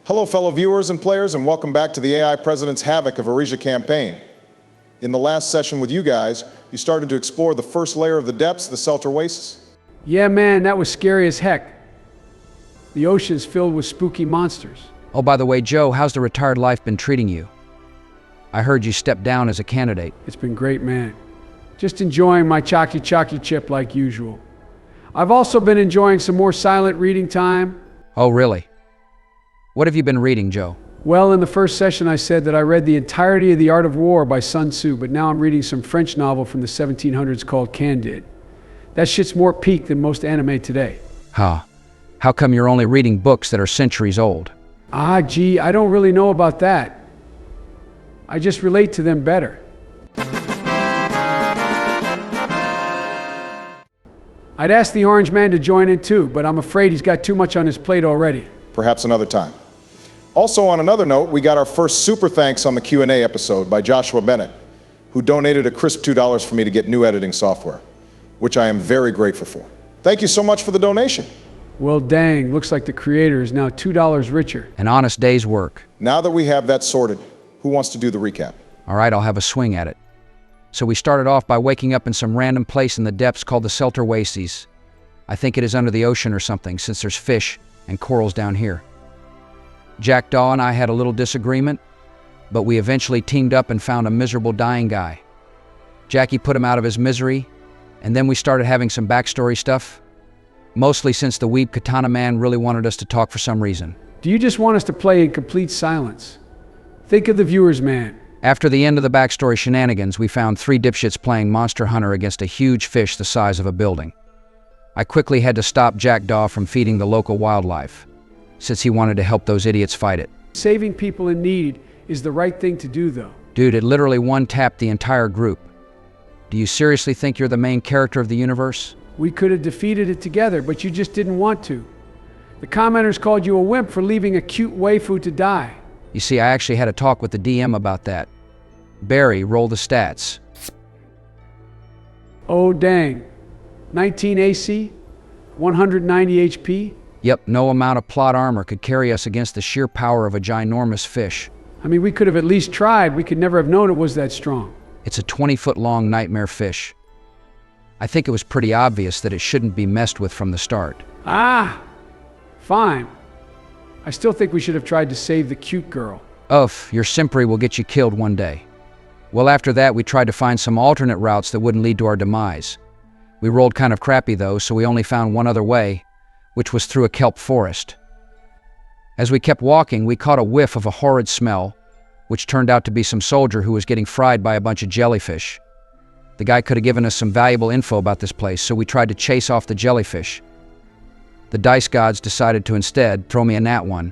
Hello, fellow viewers and players, and welcome back to the AI President's Havoc of Erisia campaign. In the last session with you guys, you started to explore the first layer of the depths, the Celtar Oasis. Yeah, man, that was scary as heck. The ocean's filled with spooky monsters. Oh, by the way, Joe, how's the retired life been treating you? I heard you stepped down as a candidate. It's been great, man. Just enjoying my chocolate chip like usual. I've also been enjoying some more silent reading time. Oh, really? What have you been reading, Joe? Well, in the first session I said that I read the entirety of The Art of War by Sun Tzu, but now I'm reading some French novel from the 1700s called Candide. That shit's more peak than most anime today. Huh. How come you're only reading books that are centuries old? Gee, I don't really know about that. I just relate to them better. I'd ask the Orange Man to join in too, but I'm afraid he's got too much on his plate already. Perhaps another time. Also, on another note, we got our first super thanks on the Q&A episode by Joshua Bennett, who donated a crisp $2 for me to get new editing software, which I am very grateful for. Thank you so much for the donation. Well, dang, looks like the creator is now $2 richer. An honest day's work. Now that we have that sorted, who wants to do the recap? All right, I'll have a swing at it. So we started off by waking up in some random place in the depths called the Celtar Oasis. I think it is under the ocean or something, since there's fish and corals down here. Jackdaw and I had a little disagreement, but we eventually teamed up and found a miserable dying guy. Jackie put him out of his misery, and then we started having some backstory stuff, mostly since the weeb katana man really wanted us to talk for some reason. Do you just want us to play in complete silence? Think of the viewers, man. After the end of the backstory shenanigans, we found 3 dipshits playing Monster Hunter against a huge fish the size of a building. I quickly had to stop Jackdaw from feeding the local wildlife, since he wanted to help those idiots fight it. Saving people in need is the right thing to do, though. Dude, it literally one-tapped the entire group. Do you seriously think you're the main character of the universe? We could have defeated it together, but you just didn't want to. The commenters called you a wimp for leaving a cute waifu to die. You see, I actually had a talk with the DM about that. Barry, roll the stats. Oh, dang. 19 AC? 190 HP? Yep, no amount of plot armor could carry us against the sheer power of a ginormous fish. I mean, we could have at least tried. We could never have known it was that strong. It's a 20-foot-long nightmare fish. I think it was pretty obvious that it shouldn't be messed with from the start. Fine. I still think we should have tried to save the cute girl. Oof, your simpry will get you killed one day. Well, after that, we tried to find some alternate routes that wouldn't lead to our demise. We rolled kind of crappy, though, so we only found one other way, which was through a kelp forest. As we kept walking, we caught a whiff of a horrid smell, which turned out to be some soldier who was getting fried by a bunch of jellyfish. The guy could have given us some valuable info about this place, so we tried to chase off the jellyfish. The dice gods decided to instead throw me a nat 1,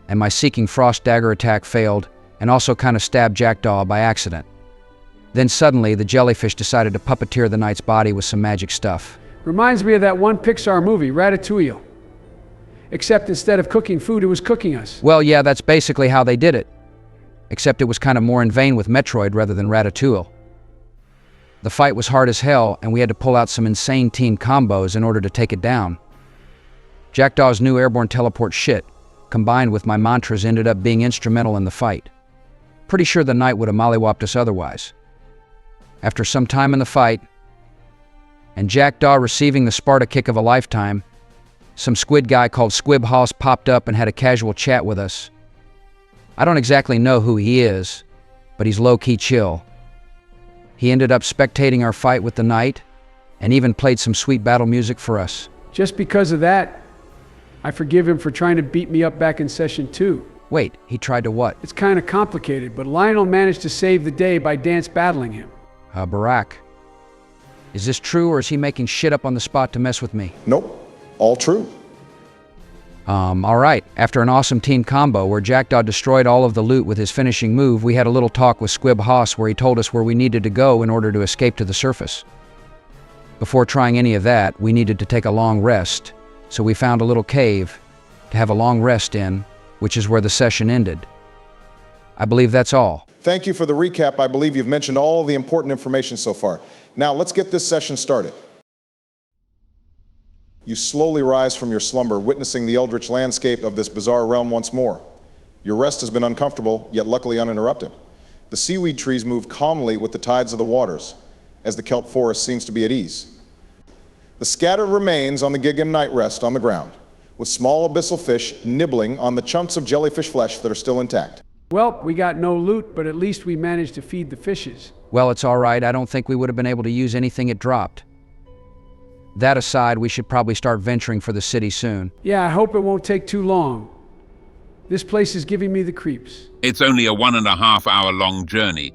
and my Seeking Frost dagger attack failed and also kind of stabbed Jackdaw by accident. Then suddenly, the jellyfish decided to puppeteer the knight's body with some magic stuff. Reminds me of that one Pixar movie, Ratatouille. Except instead of cooking food, it was cooking us. Well, yeah, that's basically how they did it. Except it was kind of more in vain with Metroid rather than Ratatouille. The fight was hard as hell, and we had to pull out some insane team combos in order to take it down. Jackdaw's new airborne teleport shit, combined with my mantras, ended up being instrumental in the fight. Pretty sure the knight would have mollywopped us otherwise. After some time in the fight, and Jackdaw receiving the Sparta kick of a lifetime, some squid guy called Squib Hoss popped up and had a casual chat with us. I don't exactly know who he is, but he's low-key chill. He ended up spectating our fight with the knight, and even played some sweet battle music for us. Just because of that, I forgive him for trying to beat me up back in session 2. Wait, he tried to what? It's kind of complicated, but Lionel managed to save the day by dance battling him. Barack. Is this true, or is he making shit up on the spot to mess with me? Nope, all true. Alright, after an awesome team combo where Jackdaw destroyed all of the loot with his finishing move, we had a little talk with Squib Hoss where he told us where we needed to go in order to escape to the surface. Before trying any of that, we needed to take a long rest, so we found a little cave to have a long rest in, which is where the session ended. I believe that's all. Thank you for the recap. I believe you've mentioned all the important information so far. Now, let's get this session started. You slowly rise from your slumber, witnessing the eldritch landscape of this bizarre realm once more. Your rest has been uncomfortable, yet luckily uninterrupted. The seaweed trees move calmly with the tides of the waters, as the kelp forest seems to be at ease. The scattered remains on the gig and night rest on the ground, with small abyssal fish nibbling on the chunks of jellyfish flesh that are still intact. Well, we got no loot, but at least we managed to feed the fishes. Well, it's all right. I don't think we would have been able to use anything it dropped. That aside, we should probably start venturing for the city soon. Yeah, I hope it won't take too long. This place is giving me the creeps. It's only a 1.5 hour long journey.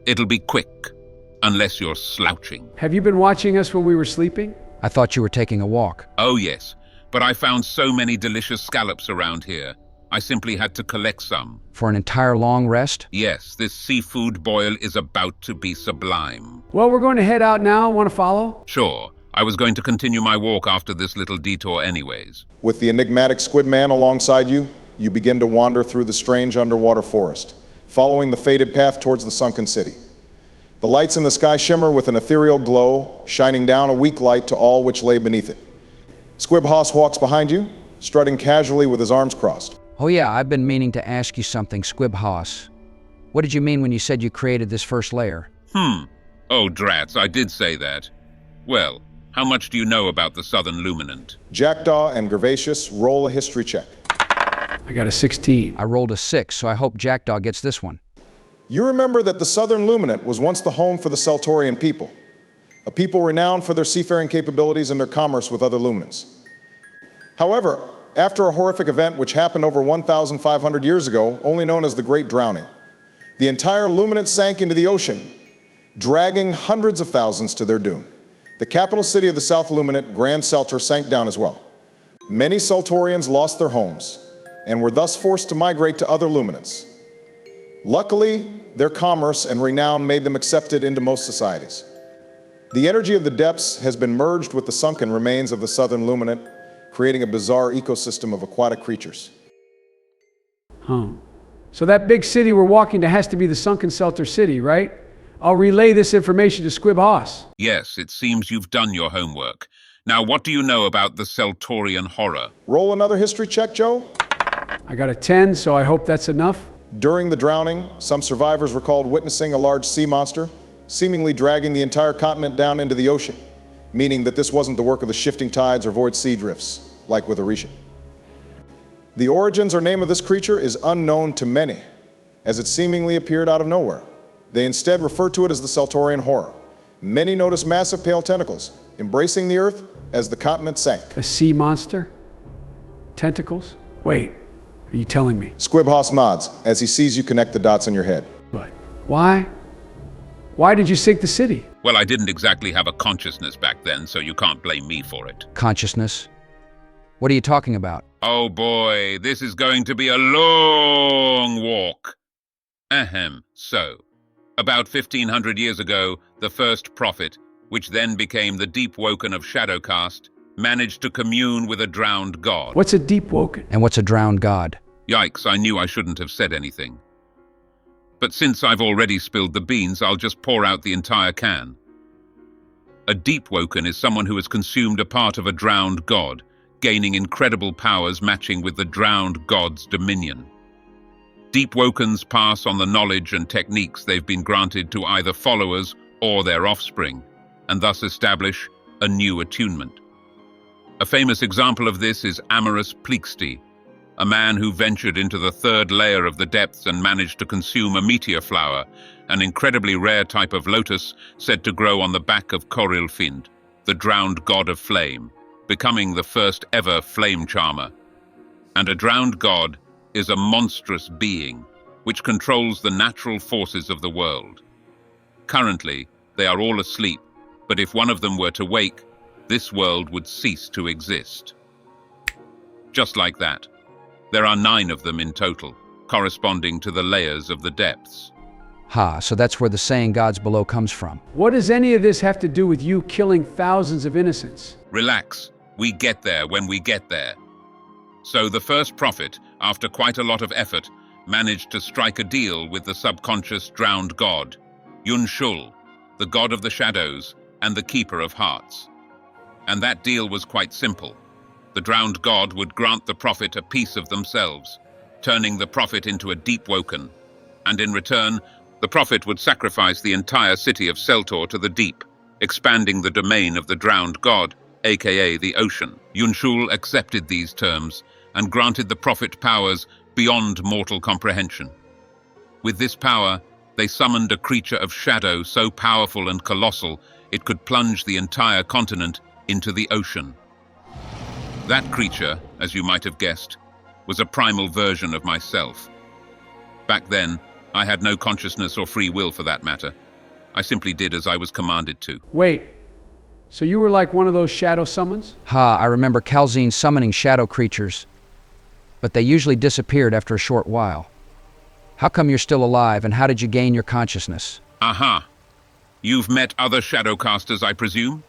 It'll be quick, unless you're slouching. Have you been watching us when we were sleeping? I thought you were taking a walk. Oh yes, but I found so many delicious scallops around here. I simply had to collect some. For an entire long rest? Yes, this seafood boil is about to be sublime. Well, we're going to head out now. Want to follow? Sure, I was going to continue my walk after this little detour anyways. With the enigmatic squid man alongside you, you begin to wander through the strange underwater forest, following the faded path towards the sunken city. The lights in the sky shimmer with an ethereal glow, shining down a weak light to all which lay beneath it. Squib Hoss walks behind you, strutting casually with his arms crossed. Oh yeah, I've been meaning to ask you something, Squib Hoss. What did you mean when you said you created this first layer? Oh, drats, I did say that. Well, how much do you know about the Southern Luminant? Jackdaw and Gervasius, roll a history check. I got a 16. I rolled a 6, so I hope Jackdaw gets this one. You remember that the Southern Luminant was once the home for the Seltorian people, a people renowned for their seafaring capabilities and their commerce with other Luminants. However, after a horrific event which happened over 1,500 years ago, only known as the Great Drowning, the entire Luminant sank into the ocean, dragging hundreds of thousands to their doom. The capital city of the South Luminant, Grand Seltor, sank down as well. Many Seltorians lost their homes and were thus forced to migrate to other Luminants. Luckily, their commerce and renown made them accepted into most societies. The energy of the depths has been merged with the sunken remains of the Southern Luminant, creating a bizarre ecosystem of aquatic creatures. So that big city we're walking to has to be the sunken Seltor city, right? I'll relay this information to Squib Hoss. Yes, it seems you've done your homework. Now, what do you know about the Seltorian horror? Roll another history check, Joe. I got a 10, so I hope that's enough. During the drowning, some survivors recalled witnessing a large sea monster, seemingly dragging the entire continent down into the ocean, meaning that this wasn't the work of the shifting tides or void sea drifts, like with Erisia. The origins or name of this creature is unknown to many, as it seemingly appeared out of nowhere. They instead refer to it as the Seltorian horror. Many notice massive pale tentacles, embracing the earth as the continent sank. A sea monster? Tentacles? Wait, are you telling me? Squib Hoss nods as he sees you connect the dots in your head. But why? Why did you sink the city? Well, I didn't exactly have a consciousness back then, so you can't blame me for it. Consciousness? What are you talking about? Oh boy, this is going to be a long walk. So, about 1,500 years ago, the first prophet, which then became the Deep Woken of Shadowcast, managed to commune with a drowned god. What's a deep woken? And what's a drowned god? Yikes, I knew I shouldn't have said anything. But since I've already spilled the beans, I'll just pour out the entire can. A Deep Woken is someone who has consumed a part of a drowned god, gaining incredible powers matching with the drowned god's dominion. Deep Wokens pass on the knowledge and techniques they've been granted to either followers or their offspring, and thus establish a new attunement. A famous example of this is Amorous Pleaxti, a man who ventured into the third layer of the depths and managed to consume a meteor flower, an incredibly rare type of lotus said to grow on the back of Corilfind, the drowned god of flame, becoming the first ever flame charmer. And a drowned god is a monstrous being which controls the natural forces of the world. Currently, they are all asleep, but if one of them were to wake, this world would cease to exist. Just like that. There are 9 of them in total, corresponding to the layers of the depths. So that's where the saying gods below comes from. What does any of this have to do with you killing thousands of innocents? Relax, we get there when we get there. So the first prophet, after quite a lot of effort, managed to strike a deal with the subconscious drowned god, Yun-Shul, the god of the shadows and the keeper of hearts. And that deal was quite simple. The drowned god would grant the prophet a piece of themselves, turning the prophet into a deep woken, and in return, the prophet would sacrifice the entire city of Seltor to the deep, expanding the domain of the drowned god, aka the ocean. Yunshul accepted these terms and granted the prophet powers beyond mortal comprehension. With this power, they summoned a creature of shadow so powerful and colossal it could plunge the entire continent into the ocean. That creature, as you might have guessed, was a primal version of myself. Back then, I had no consciousness or free will for that matter. I simply did as I was commanded to. Wait, so you were like one of those shadow summons? I remember Calzine summoning shadow creatures, but they usually disappeared after a short while. How come you're still alive, and how did you gain your consciousness? Aha! You've met other shadowcasters, I presume?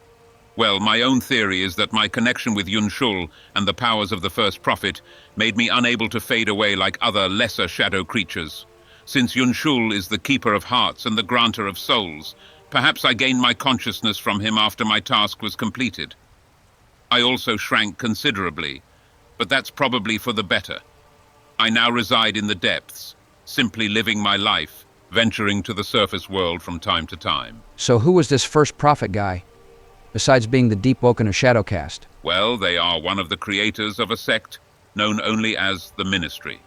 Well, my own theory is that my connection with Yunshul and the powers of the first prophet made me unable to fade away like other lesser shadow creatures. Since Yunshul is the keeper of hearts and the granter of souls, perhaps I gained my consciousness from him after my task was completed. I also shrank considerably, but that's probably for the better. I now reside in the depths, simply living my life, venturing to the surface world from time to time. So who was this first prophet guy, besides being the deep woken of Shadowcast? Well, they are one of the creators of a sect known only as the Ministry.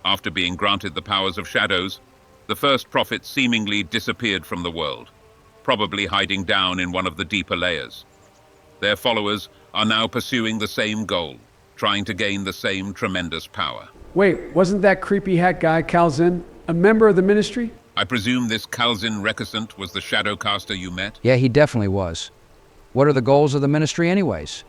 After being granted the powers of shadows, the first prophet seemingly disappeared from the world, probably hiding down in one of the deeper layers. Their followers are now pursuing the same goal, trying to gain the same tremendous power. Wait, wasn't that creepy hat guy, Calzin, a member of the Ministry? I presume this Calzin Recusant was the Shadowcaster you met? Yeah, he definitely was. What are the goals of the Ministry anyways?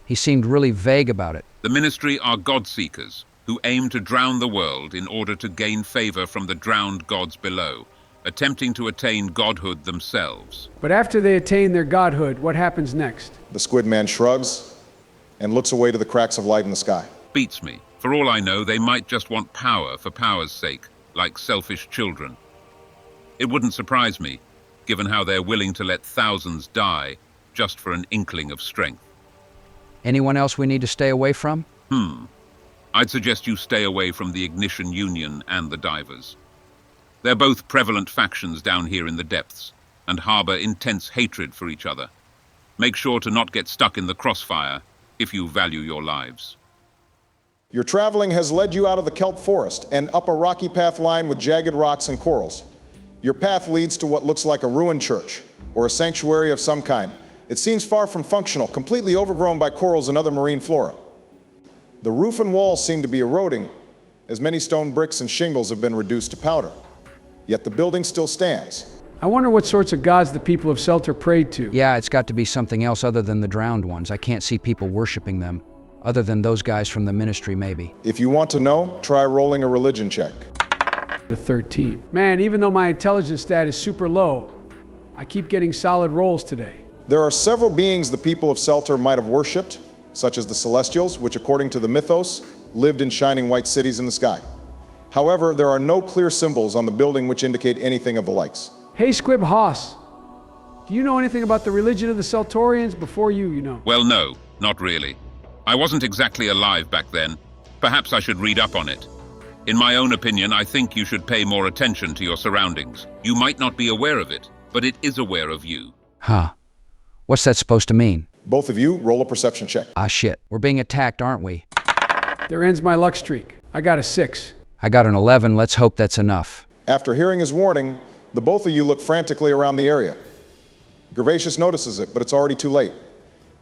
He seemed really vague about it. The Ministry are God-seekers who aim to drown the world in order to gain favor from the drowned gods below, attempting to attain godhood themselves. But after they attain their godhood, what happens next? The squid man shrugs and looks away to the cracks of light in the sky. Beats me. For all I know, they might just want power for power's sake, like selfish children. It wouldn't surprise me, given how they're willing to let thousands die just for an inkling of strength. Anyone else we need to stay away from? I'd suggest you stay away from the Ignition Union and the Divers. They're both prevalent factions down here in the depths, and harbor intense hatred for each other. Make sure to not get stuck in the crossfire if you value your lives. Your traveling has led you out of the kelp forest and up a rocky path lined with jagged rocks and corals. Your path leads to what looks like a ruined church, or a sanctuary of some kind. It seems far from functional, completely overgrown by corals and other marine flora. The roof and walls seem to be eroding, as many stone bricks and shingles have been reduced to powder. Yet the building still stands. I wonder what sorts of gods the people of Seltor prayed to. Yeah, it's got to be something else other than the drowned ones. I can't see people worshiping them, other than those guys from the Ministry, maybe. If you want to know, try rolling a religion check. The 13. Man, even though my intelligence stat is super low, I keep getting solid rolls today. There are several beings the people of Seltor might have worshipped, such as the Celestials, which according to the mythos, lived in shining white cities in the sky. However, there are no clear symbols on the building which indicate anything of the likes. Hey, Squib Hoss, do you know anything about the religion of the Seltorians before you know? Well, no, not really. I wasn't exactly alive back then. Perhaps I should read up on it. In my own opinion, I think you should pay more attention to your surroundings. You might not be aware of it, but it is aware of you. Huh. What's that supposed to mean? Both of you, roll a perception check. Ah, shit. We're being attacked, aren't we? There ends my luck streak. I got a 6. I got an 11. Let's hope that's enough. After hearing his warning, the both of you look frantically around the area. Gervasius notices it, but it's already too late.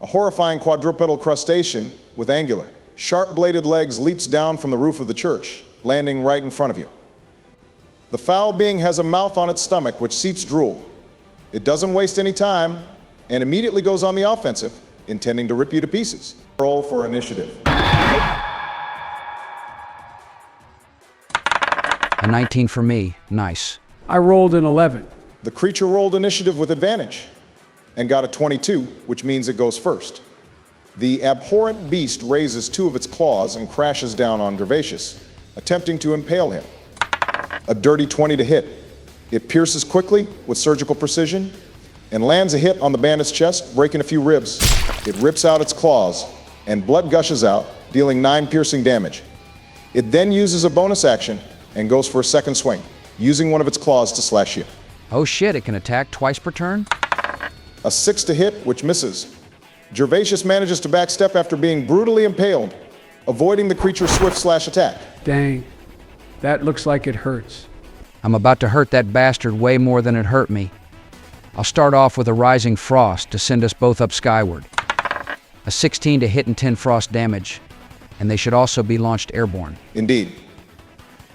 A horrifying quadrupedal crustacean with angular, sharp-bladed legs leaps down from the roof of the church, landing right in front of you. The foul being has a mouth on its stomach which seeps drool. It doesn't waste any time and immediately goes on the offensive, intending to rip you to pieces. Roll for initiative. A 19 for me. Nice. I rolled an 11. The creature rolled initiative with advantage and got a 22, which means it goes first. The abhorrent beast raises 2 of its claws and crashes down on Gervasius, attempting to impale him. A dirty 20 to hit. It pierces quickly with surgical precision and lands a hit on the bandit's chest, breaking a few ribs. It rips out its claws and blood gushes out, dealing 9 piercing damage. It then uses a bonus action and goes for a second swing, using one of its claws to slash you. Oh shit, it can attack twice per turn? A 6 to hit, which misses. Gervasius manages to backstep after being brutally impaled, avoiding the creature's swift slash attack. Dang, that looks like it hurts. I'm about to hurt that bastard way more than it hurt me. I'll start off with a Rising Frost to send us both up skyward. A 16 to hit and 10 frost damage, and they should also be launched airborne. Indeed.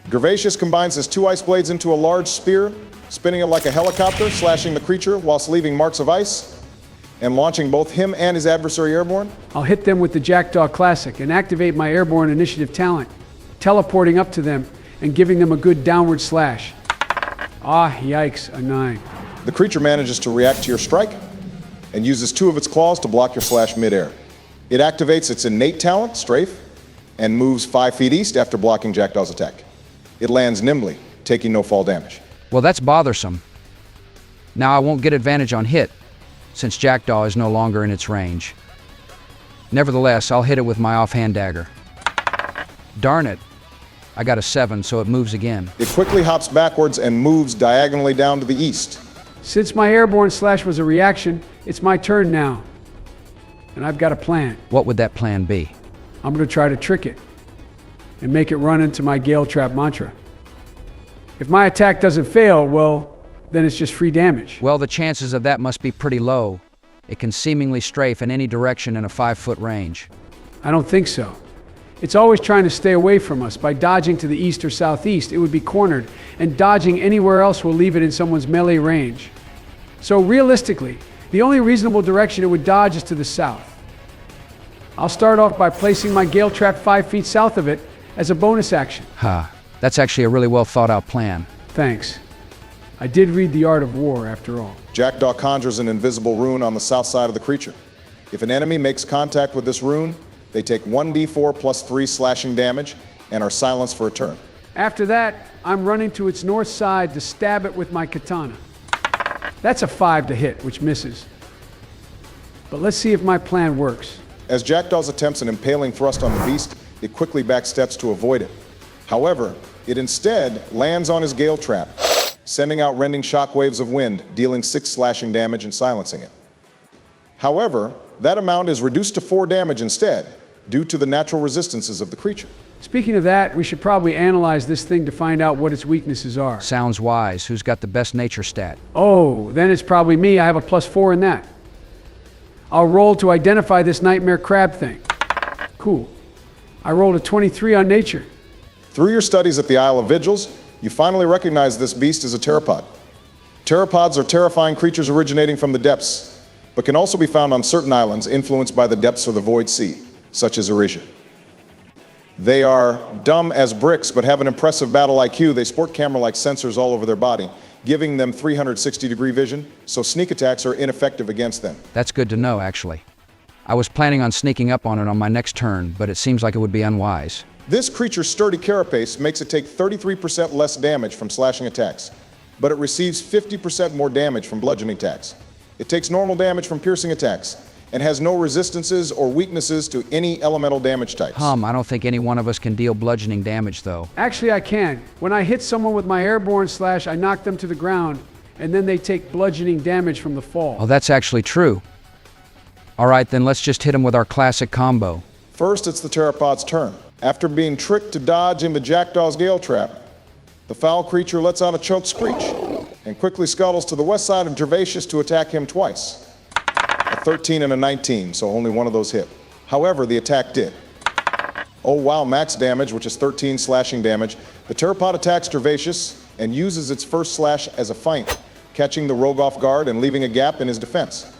Gervasius combines his 2 ice blades into a large spear, spinning it like a helicopter, slashing the creature whilst leaving marks of ice, and launching both him and his adversary airborne. I'll hit them with the Jackdaw Classic and activate my airborne initiative talent, teleporting up to them and giving them a good downward slash. Ah, yikes, a 9. The creature manages to react to your strike and uses 2 of its claws to block your slash midair. It activates its innate talent, Strafe, and moves 5 feet east after blocking Jackdaw's attack. It lands nimbly, taking no fall damage. Well, that's bothersome. Now I won't get advantage on hit, since Jackdaw is no longer in its range. Nevertheless, I'll hit it with my offhand dagger. Darn it. I got a 7, so it moves again. It quickly hops backwards and moves diagonally down to the east. Since my airborne slash was a reaction, it's my turn now. And I've got a plan. What would that plan be? I'm going to try to trick it and make it run into my Gale Trap mantra. If my attack doesn't fail, well, then it's just free damage. Well, the chances of that must be pretty low. It can seemingly strafe in any direction in a 5-foot range. I don't think so. It's always trying to stay away from us. By dodging to the east or southeast, it would be cornered, and dodging anywhere else will leave it in someone's melee range. So realistically, the only reasonable direction it would dodge is to the south. I'll start off by placing my Gale Trap 5 feet south of it as a bonus action. That's actually a really well thought out plan. Thanks. I did read The Art of War, after all. Jackdaw conjures an invisible rune on the south side of the creature. If an enemy makes contact with this rune, they take 1d4 plus 3 slashing damage and are silenced for a turn. After that, I'm running to its north side to stab it with my katana. That's a 5 to hit, which misses. But let's see if my plan works. As Jackdaws attempts an impaling thrust on the beast, it quickly backsteps to avoid it. However, it instead lands on his Gale Trap, sending out rending shockwaves of wind, dealing 6 slashing damage and silencing it. However, that amount is reduced to 4 damage instead, due to the natural resistances of the creature. Speaking of that, we should probably analyze this thing to find out what its weaknesses are. Sounds wise. Who's got the best nature stat? Oh, then it's probably me. I have a +4 in that. I'll roll to identify this nightmare crab thing. Cool. I rolled a 23 on nature. Through your studies at the Isle of Vigils, you finally recognize this beast as a Terapod. Terapods are terrifying creatures originating from the depths, but can also be found on certain islands influenced by the depths of the Void Sea, such as Erisia. They are dumb as bricks, but have an impressive battle IQ. They sport camera-like sensors all over their body, giving them 360-degree vision, so sneak attacks are ineffective against them. That's good to know, actually. I was planning on sneaking up on it on my next turn, but it seems like it would be unwise. This creature's sturdy carapace makes it take 33% less damage from slashing attacks, but it receives 50% more damage from bludgeoning attacks. It takes normal damage from piercing attacks, and has no resistances or weaknesses to any elemental damage types. I don't think any one of us can deal bludgeoning damage, though. Actually, I can. When I hit someone with my airborne slash, I knock them to the ground, and then they take bludgeoning damage from the fall. Oh, that's actually true. All right, then let's just hit him with our classic combo. First, it's the Terapod's turn. After being tricked to dodge in the Jackdaw's Gale Trap, the foul creature lets out a choked screech and quickly scuttles to the west side of Gervasius to attack him twice. A 13 and a 19, so only one of those hit. However, the attack did. Oh wow, max damage, which is 13 slashing damage. The Terapod attacks Gervasius and uses its first slash as a feint, catching the rogue off guard and leaving a gap in his defense.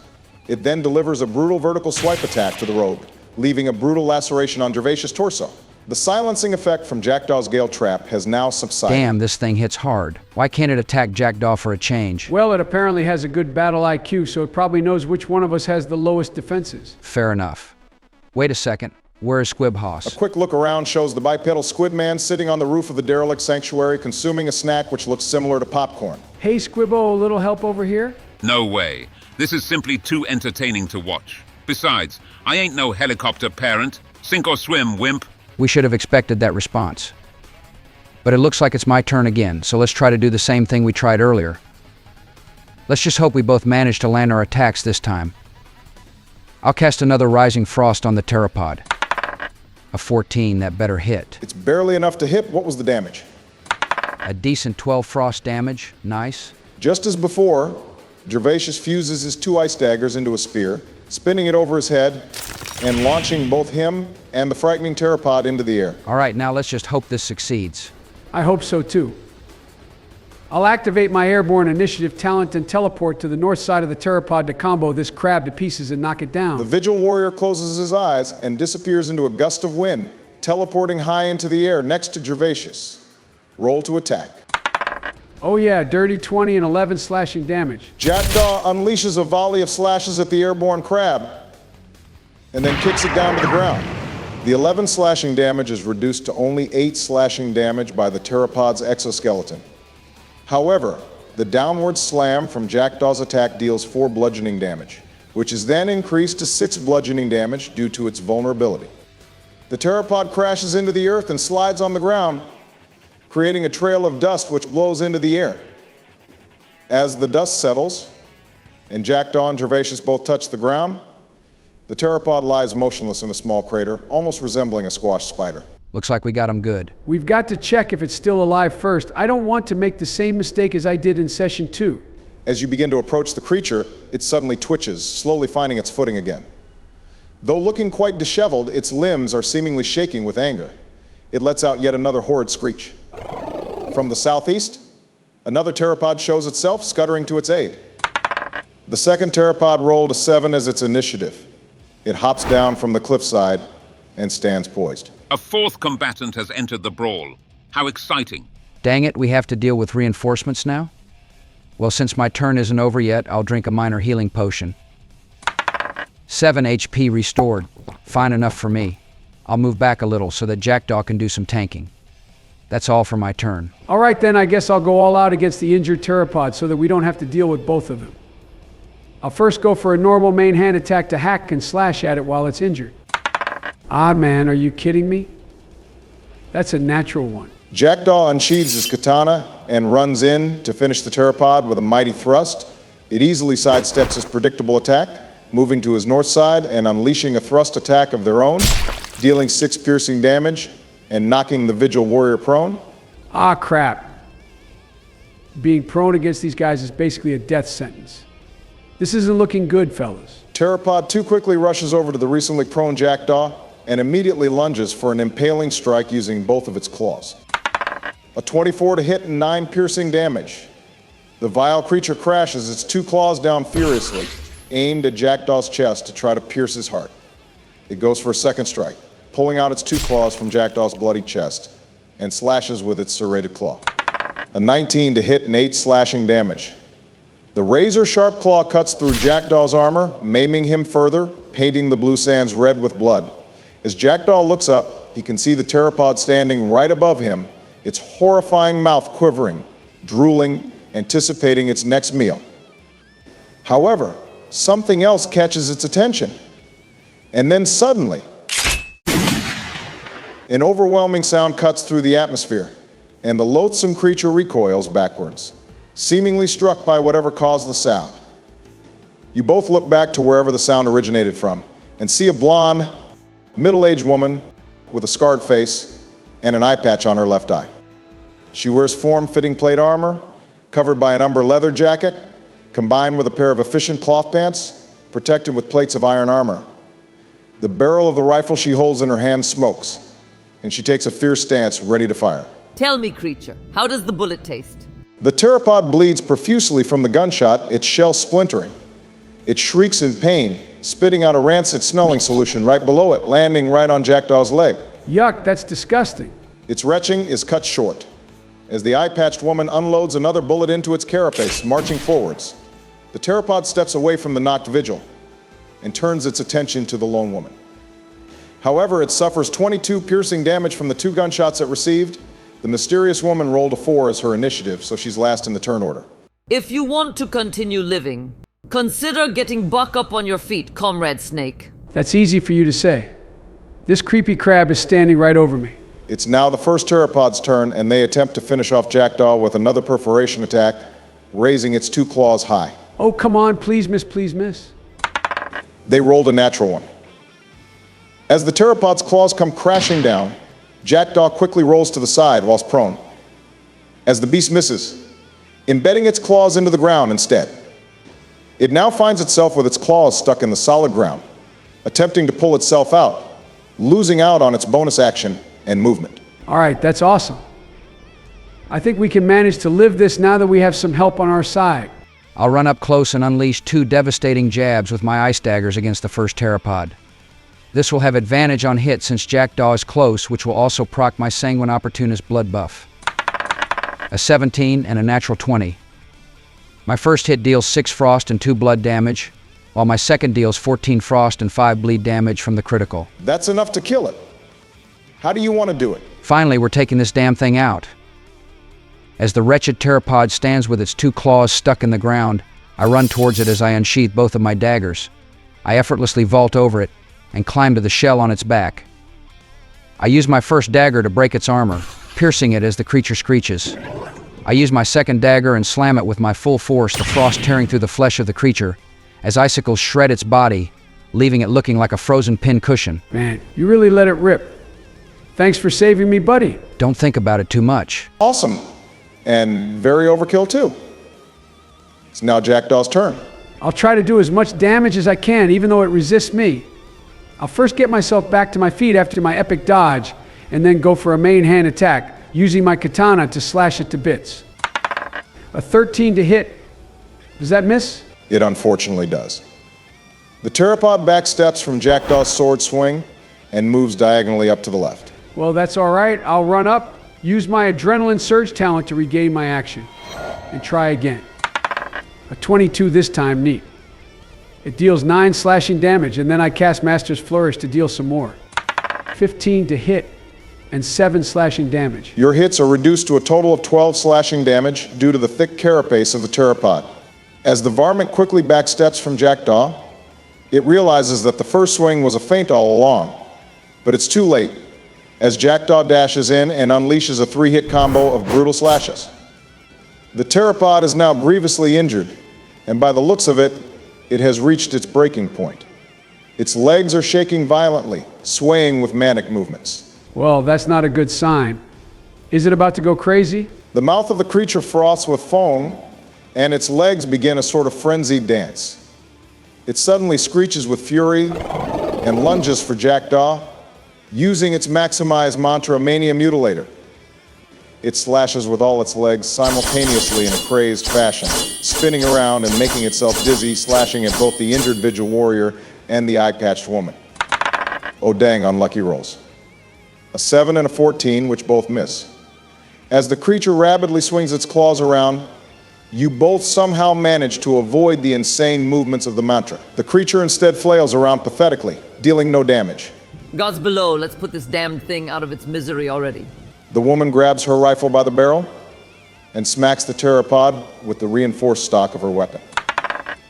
It then delivers a brutal vertical swipe attack to the rogue, leaving a brutal laceration on Gervasius' torso. The silencing effect from Jackdaw's Gale Trap has now subsided. Damn, this thing hits hard. Why can't it attack Jackdaw for a change? Well, it apparently has a good battle IQ, so it probably knows which one of us has the lowest defenses. Fair enough. Wait a second. Where is Squibhoss? A quick look around shows the bipedal squid man sitting on the roof of the derelict sanctuary, consuming a snack which looks similar to popcorn. Hey, Squibbo, a little help over here? No way. This is simply too entertaining to watch. Besides, I ain't no helicopter parent. Sink or swim, wimp. We should have expected that response. But it looks like it's my turn again, so let's try to do the same thing we tried earlier. Let's just hope we both manage to land our attacks this time. I'll cast another Rising Frost on the Terapod. A 14, that better hit. It's barely enough to hit. What was the damage? A decent 12 frost damage, nice. Just as before, Gervasius fuses his 2 ice daggers into a spear, spinning it over his head and launching both him and the frightening Terapod into the air. All right, now let's just hope this succeeds. I hope so too. I'll activate my airborne initiative talent and teleport to the north side of the Terapod to combo this crab to pieces and knock it down. The Vigil Warrior closes his eyes and disappears into a gust of wind, teleporting high into the air next to Gervasius. Roll to attack. Oh yeah, dirty 20 and 11 slashing damage. Jackdaw unleashes a volley of slashes at the airborne crab and then kicks it down to the ground. The 11 slashing damage is reduced to only 8 slashing damage by the Terapod's exoskeleton. However, the downward slam from Jackdaw's attack deals 4 bludgeoning damage, which is then increased to 6 bludgeoning damage due to its vulnerability. The Terapod crashes into the earth and slides on the ground, creating a trail of dust which blows into the air. As the dust settles, and Jackdaw and Gervasius both touch the ground, the Terapod lies motionless in a small crater, almost resembling a squash spider. Looks like we got him good. We've got to check if it's still alive first. I don't want to make the same mistake as I did in session 2. As you begin to approach the creature, it suddenly twitches, slowly finding its footing again. Though looking quite disheveled, its limbs are seemingly shaking with anger. It lets out yet another horrid screech. From the southeast, another Terapod shows itself, scuttering to its aid. The second Terapod rolled a 7 as its initiative. It hops down from the cliffside and stands poised. A 4th combatant has entered the brawl. How exciting. Dang it, we have to deal with reinforcements now? Well, since my turn isn't over yet, I'll drink a minor healing potion. 7 HP restored. Fine enough for me. I'll move back a little so that Jackdaw can do some tanking. That's all for my turn. All right then, I guess I'll go all out against the injured Terapod so that we don't have to deal with both of them. I'll first go for a normal main hand attack to hack and slash at it while it's injured. Ah man, are you kidding me? That's a natural one. Jackdaw unsheathes his katana and runs in to finish the Terapod with a mighty thrust. It easily sidesteps his predictable attack, moving to his north side and unleashing a thrust attack of their own, dealing 6 piercing damage and knocking the Vigil Warrior prone. Ah crap. Being prone against these guys is basically a death sentence. This isn't looking good, fellas. Terapod too quickly rushes over to the recently prone Jackdaw and immediately lunges for an impaling strike using both of its claws. A 24 to hit and 9 piercing damage. The vile creature crashes its 2 claws down furiously, aimed at Jackdaw's chest to try to pierce his heart. It goes for a second strike, pulling out its 2 claws from Jackdaw's bloody chest, and slashes with its serrated claw. A 19 to hit and 8 slashing damage. The razor-sharp claw cuts through Jackdaw's armor, maiming him further, painting the blue sands red with blood. As Jackdaw looks up, he can see the Terapod standing right above him, its horrifying mouth quivering, drooling, anticipating its next meal. However, something else catches its attention. And then suddenly, an overwhelming sound cuts through the atmosphere, and the loathsome creature recoils backwards, seemingly struck by whatever caused the sound. You both look back to wherever the sound originated from and see a blonde, middle-aged woman with a scarred face and an eye patch on her left eye. She wears form-fitting plate armor, covered by an umber leather jacket, combined with a pair of efficient cloth pants, protected with plates of iron armor. The barrel of the rifle she holds in her hand smokes, and she takes a fierce stance, ready to fire. Tell me, creature, how does the bullet taste? The Terapod bleeds profusely from the gunshot, its shell splintering. It shrieks in pain, spitting out a rancid smelling solution right below it, landing right on Jackdaw's leg. Yuck, that's disgusting. Its retching is cut short as the eye-patched woman unloads another bullet into its carapace, marching forwards. The Terapod steps away from the knocked Vigil and turns its attention to the lone woman. However, it suffers 22 piercing damage from the 2 gunshots it received. The mysterious woman rolled a 4 as her initiative, so she's last in the turn order. If you want to continue living, consider getting back up on your feet, Comrade Snake. That's easy for you to say. This creepy crab is standing right over me. It's now the first Terapod's turn, and they attempt to finish off Jackdaw with another perforation attack, raising its 2 claws high. Oh, come on, please miss, please miss. They rolled a natural one. As the Terapod's claws come crashing down, Jackdaw quickly rolls to the side whilst prone. As the beast misses, embedding its claws into the ground instead. It now finds itself with its claws stuck in the solid ground, attempting to pull itself out, losing out on its bonus action and movement. All right, that's awesome. I think we can manage to live this now that we have some help on our side. I'll run up close and unleash 2 devastating jabs with my ice daggers against the first Terapod. This will have advantage on hit since Jackdaw is close, which will also proc my Sanguine Opportunist blood buff. A 17 and a natural 20. My first hit deals 6 frost and 2 blood damage, while my second deals 14 frost and 5 bleed damage from the critical. That's enough to kill it. How do you want to do it? Finally, we're taking this damn thing out. As the wretched Terapod stands with its 2 claws stuck in the ground, I run towards it as I unsheath both of my daggers. I effortlessly vault over it and climb to the shell on its back. I use my first dagger to break its armor, piercing it as the creature screeches. I use my second dagger and slam it with my full force, the frost tearing through the flesh of the creature, as icicles shred its body, leaving it looking like a frozen pin cushion. Man, you really let it rip. Thanks for saving me, buddy. Don't think about it too much. Awesome. And very overkill too. It's now Jackdaw's turn. I'll try to do as much damage as I can, even though it resists me. I'll first get myself back to my feet after my epic dodge, and then go for a main hand attack, using my katana to slash it to bits. A 13 to hit. Does that miss? It unfortunately does. The Terapod backsteps from Jackdaw's sword swing and moves diagonally up to the left. Well, that's all right. I'll run up, use my adrenaline surge talent to regain my action, and try again. A 22 this time, neat. It deals 9 slashing damage, and then I cast Master's Flourish to deal some more. 15 to hit, and 7 slashing damage. Your hits are reduced to a total of 12 slashing damage due to the thick carapace of the Terapod. As the varmint quickly backsteps from Jackdaw, it realizes that the first swing was a feint all along, but it's too late, as Jackdaw dashes in and unleashes a 3-hit combo of brutal slashes. The Terapod is now grievously injured, and by the looks of it, it has reached its breaking point. Its legs are shaking violently, swaying with manic movements. Well, that's not a good sign. Is it about to go crazy? The mouth of the creature froths with foam, and its legs begin a sort of frenzied dance. It suddenly screeches with fury and lunges for Jackdaw, using its maximized mantra Mania Mutilator. It slashes with all its legs simultaneously in a crazed fashion, spinning around and making itself dizzy, slashing at both the injured Vigil Warrior and the eye-patched woman. Oh dang, unlucky rolls. A 7 and a 14, which both miss. As the creature rapidly swings its claws around, you both somehow manage to avoid the insane movements of the mantra. The creature instead flails around pathetically, dealing no damage. Gods below, let's put this damned thing out of its misery already. The woman grabs her rifle by the barrel and smacks the Terapod with the reinforced stock of her weapon.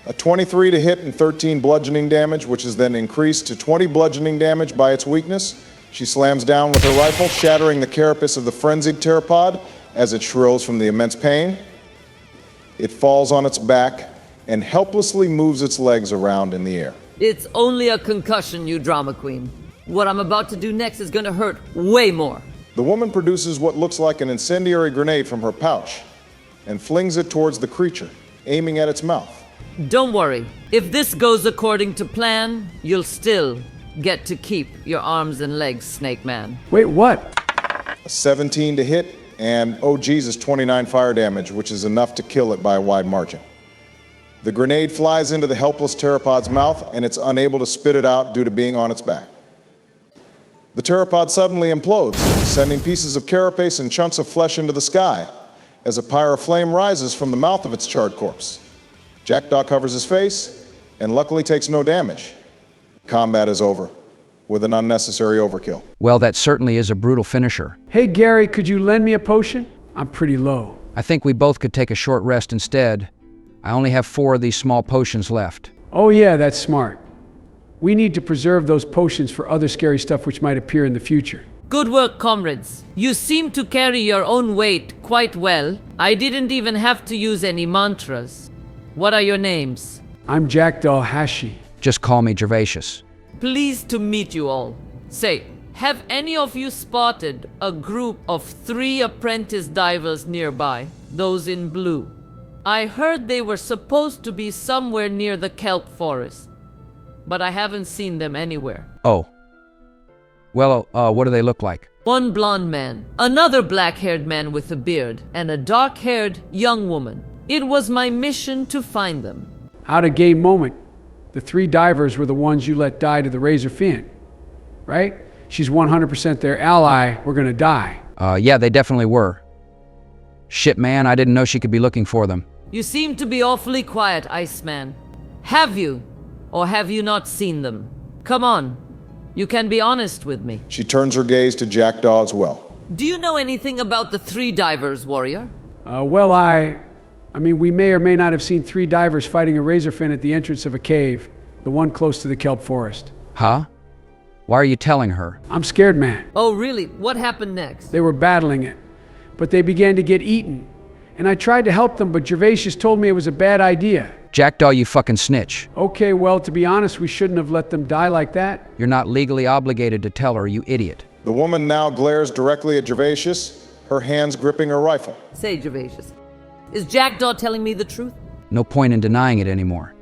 A 23 to hit and 13 bludgeoning damage, which is then increased to 20 bludgeoning damage by its weakness. She slams down with her rifle, shattering the carapace of the frenzied Terapod as it shrills from the immense pain. It falls on its back and helplessly moves its legs around in the air. It's only a concussion, you drama queen. What I'm about to do next is gonna hurt way more. The woman produces what looks like an incendiary grenade from her pouch and flings it towards the creature, aiming at its mouth. Don't worry. If this goes according to plan, you'll still get to keep your arms and legs, Snake Man. Wait, what? A 17 to hit and, oh Jesus, 29 fire damage, which is enough to kill it by a wide margin. The grenade flies into the helpless Terapod's mouth and it's unable to spit it out due to being on its back. The Terapod suddenly implodes, sending pieces of carapace and chunks of flesh into the sky as a pyre of flame rises from the mouth of its charred corpse. Jackdaw covers his face and luckily takes no damage. Combat is over, with an unnecessary overkill. Well, that certainly is a brutal finisher. Hey, Gary, could you lend me a potion? I'm pretty low. I think we both could take a short rest instead. I only have 4 of these small potions left. Oh yeah, that's smart. We need to preserve those potions for other scary stuff which might appear in the future. Good work, comrades. You seem to carry your own weight quite well. I didn't even have to use any mantras. What are your names? I'm Jackdaw Hashi. Just call me Gervasius. Pleased to meet you all. Say, have any of you spotted a group of 3 apprentice divers nearby? Those in blue. I heard they were supposed to be somewhere near the kelp forest, but I haven't seen them anywhere. Oh. Well, what do they look like? One blonde man, another black-haired man with a beard, and a dark-haired young woman. It was my mission to find them. Out of game moment, the 3 divers were the ones you let die to the Razor Fin, right? She's 100% their ally. We're gonna die. Yeah, they definitely were. Shit, man, I didn't know she could be looking for them. You seem to be awfully quiet, Iceman. Have you, or have you not seen them? Come on, you can be honest with me. She turns her gaze to Jackdaw as well. Do you know anything about the 3 divers, warrior? Well, I mean, we may or may not have seen 3 divers fighting a razorfin at the entrance of a cave, the one close to the kelp forest. Huh? Why are you telling her? I'm scared, man. Oh, really? What happened next? They were battling it, but they began to get eaten. And I tried to help them, but Gervasius told me it was a bad idea. Jackdaw, you fucking snitch. Okay, well, to be honest, we shouldn't have let them die like that. You're not legally obligated to tell her, you idiot. The woman now glares directly at Gervasius, her hands gripping her rifle. Say, Gervasius, is Jackdaw telling me the truth? No point in denying it anymore.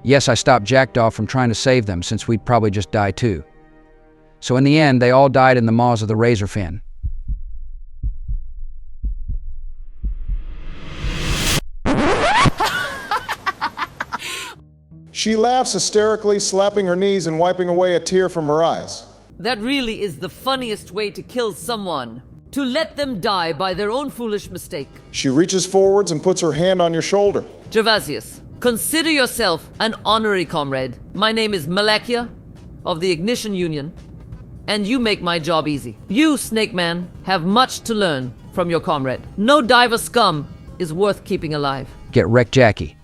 Yes, I stopped Jackdaw from trying to save them, since we'd probably just die too. So in the end, they all died in the maws of the Razorfin. She laughs hysterically, slapping her knees and wiping away a tear from her eyes. That really is the funniest way to kill someone. To let them die by their own foolish mistake. She reaches forwards and puts her hand on your shoulder. Gervasius, consider yourself an honorary comrade. My name is Malakia of the Ignition Union, and you make my job easy. You, Snake Man, have much to learn from your comrade. No diver scum is worth keeping alive. Get wrecked, Jackie.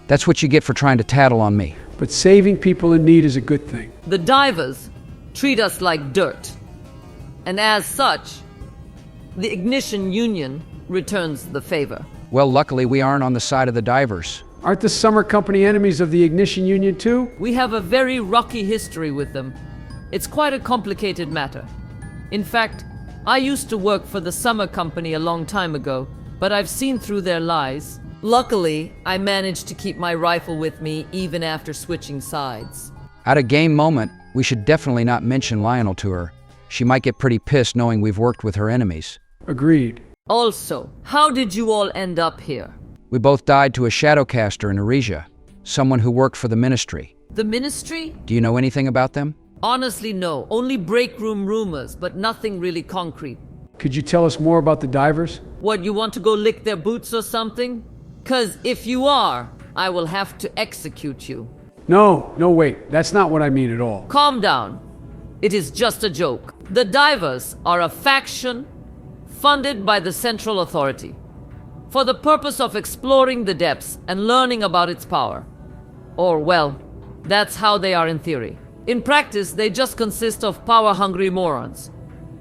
That's what you get for trying to tattle on me. But saving people in need is a good thing. The divers treat us like dirt, and as such, the Ignition Union returns the favor. Well, luckily we aren't on the side of the divers. Aren't the Summer Company enemies of the Ignition Union too? We have a very rocky history with them. It's quite a complicated matter. In fact, I used to work for the Summer Company a long time ago, but I've seen through their lies. Luckily, I managed to keep my rifle with me even after switching sides. At a game moment, we should definitely not mention Lionel to her. She might get pretty pissed knowing we've worked with her enemies. Agreed. Also, how did you all end up here? We both died to a shadowcaster in Erisia, someone who worked for the Ministry. The Ministry? Do you know anything about them? Honestly, no. Only break room rumors, but nothing really concrete. Could you tell us more about the divers? What, you want to go lick their boots or something? 'Cause if you are, I will have to execute you. No, wait. That's not what I mean at all. Calm down. It is just a joke. The divers are a faction funded by the Central Authority for the purpose of exploring the depths and learning about its power. Or, well, that's how they are in theory. In practice, they just consist of power-hungry morons,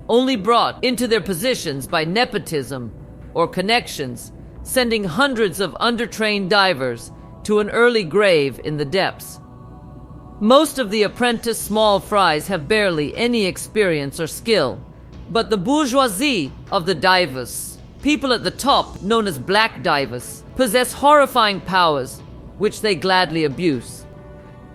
only brought into their positions by nepotism or connections, sending hundreds of undertrained divers to an early grave in the depths. Most of the apprentice small fries have barely any experience or skill, but the bourgeoisie of the divers, people at the top known as black divers, possess horrifying powers which they gladly abuse.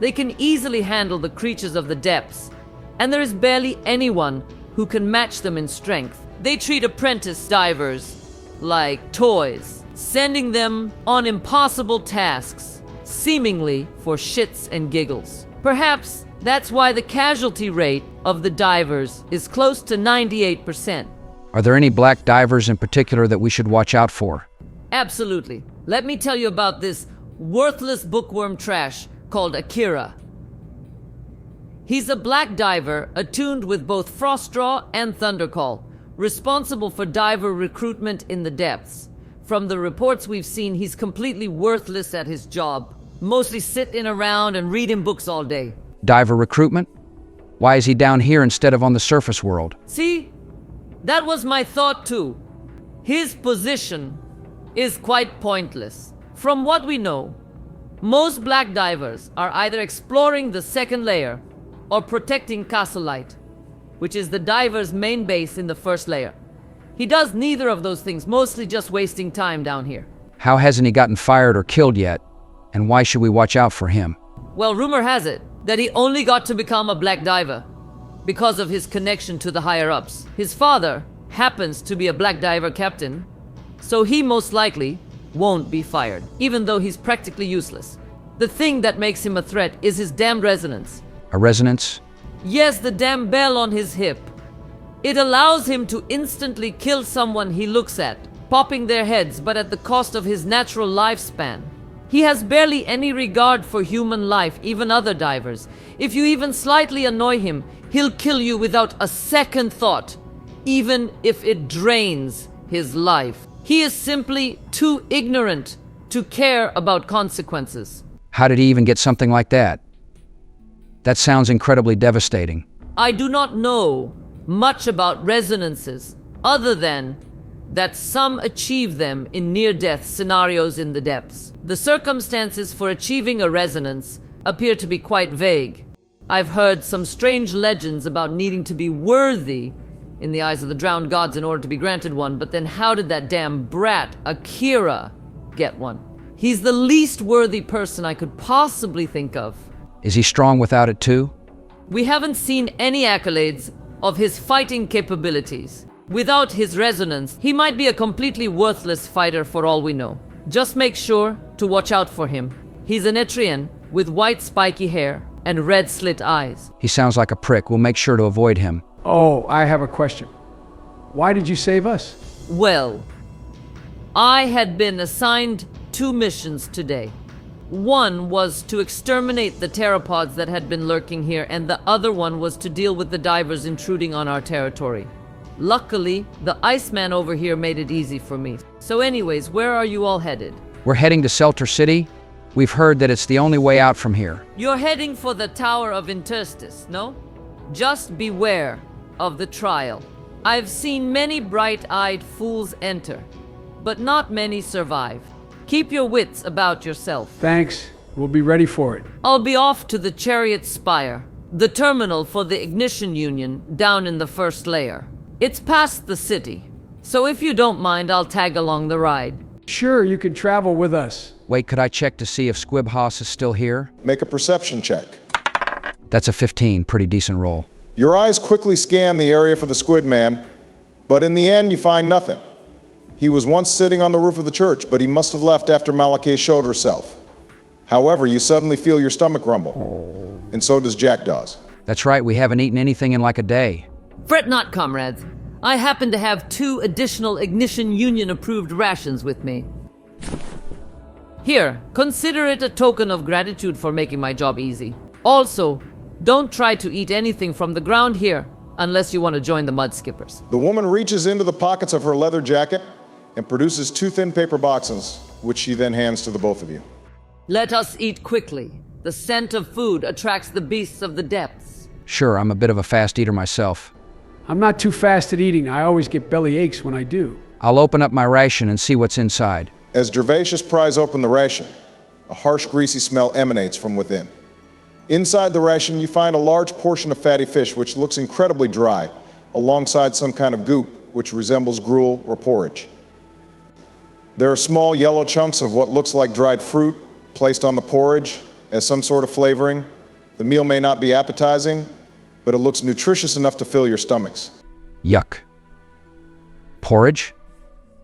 They can easily handle the creatures of the depths, and there is barely anyone who can match them in strength. They treat apprentice divers like toys, sending them on impossible tasks, seemingly for shits and giggles. Perhaps that's why the casualty rate of the divers is close to 98%. Are there any black divers in particular that we should watch out for? Absolutely. Let me tell you about this worthless bookworm trash called Akira. He's a black diver attuned with both Frostdraw and Thundercall, responsible for diver recruitment in the depths. From the reports we've seen, he's completely worthless at his job, mostly sitting around and reading books all day. Diver recruitment? Why is he down here instead of on the surface world? See? That was my thought too. His position is quite pointless. From what we know, most black divers are either exploring the second layer or protecting Castle Light, which is the diver's main base in the first layer. He does neither of those things, mostly just wasting time down here. How hasn't he gotten fired or killed yet? And why should we watch out for him? Well, rumor has it that he only got to become a black diver because of his connection to the higher-ups. His father happens to be a black diver captain, so he most likely won't be fired, even though he's practically useless. The thing that makes him a threat is his damn resonance. A resonance? Yes, the damn bell on his hip. It allows him to instantly kill someone he looks at, popping their heads, but at the cost of his natural lifespan. He has barely any regard for human life, even other divers. If you even slightly annoy him, he'll kill you without a second thought, even if it drains his life. He is simply too ignorant to care about consequences. How did he even get something like that? That sounds incredibly devastating. I do not know much about resonances, other than that some achieve them in near-death scenarios in the depths. The circumstances for achieving a resonance appear to be quite vague. I've heard some strange legends about needing to be worthy in the eyes of the drowned gods in order to be granted one, but then how did that damn brat, Akira, get one? He's the least worthy person I could possibly think of. Is he strong without it too? We haven't seen any accolades of his fighting capabilities. Without his resonance, he might be a completely worthless fighter for all we know. Just make sure to watch out for him. He's an Etrian with white spiky hair and red slit eyes. He sounds like a prick. We'll make sure to avoid him. Oh, I have a question. Why did you save us? Well, I had been assigned 2 missions today. One was to exterminate the Terapods that had been lurking here, and the other one was to deal with the divers intruding on our territory. Luckily, the Iceman over here made it easy for me. So anyways, where are you all headed? We're heading to Selter City. We've heard that it's the only way out from here. You're heading for the Tower of Interstis, no? Just beware of the trial. I've seen many bright-eyed fools enter, but not many survive. Keep your wits about yourself. Thanks. We'll be ready for it. I'll be off to the Chariot Spire, the terminal for the Ignition Union down in the first layer. It's past the city, so if you don't mind, I'll tag along the ride. Sure, you can travel with us. Wait, could I check to see if Squib Haas is still here? Make a perception check. That's a 15, pretty decent roll. Your eyes quickly scan the area for the Squid Man, but in the end you find nothing. He was once sitting on the roof of the church, but he must have left after Malakia showed herself. However, you suddenly feel your stomach rumble, and so does Jackdaw's. That's right, we haven't eaten anything in like a day. Fret not, comrades. I happen to have 2 additional Ignition Union-approved rations with me. Here, consider it a token of gratitude for making my job easy. Also, don't try to eat anything from the ground here, unless you want to join the Mud Skippers. The woman reaches into the pockets of her leather jacket and produces 2 thin paper boxes, which she then hands to the both of you. Let us eat quickly. The scent of food attracts the beasts of the depths. Sure, I'm a bit of a fast eater myself. I'm not too fast at eating. I always get belly aches when I do. I'll open up my ration and see what's inside. As Gervasius pries open the ration, a harsh, greasy smell emanates from within. Inside the ration, you find a large portion of fatty fish, which looks incredibly dry, alongside some kind of goop, which resembles gruel or porridge. There are small yellow chunks of what looks like dried fruit placed on the porridge as some sort of flavoring. The meal may not be appetizing, but it looks nutritious enough to fill your stomachs. Yuck. Porridge?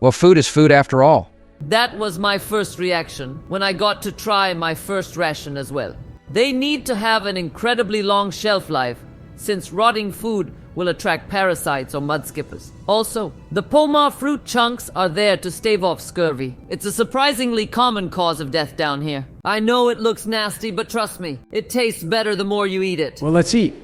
Well, food is food after all. That was my first reaction when I got to try my first ration as well. They need to have an incredibly long shelf life, since rotting food will attract parasites or mud skippers. Also, the poma fruit chunks are there to stave off scurvy. It's a surprisingly common cause of death down here. I know it looks nasty, but trust me, it tastes better the more you eat it. Well, let's eat.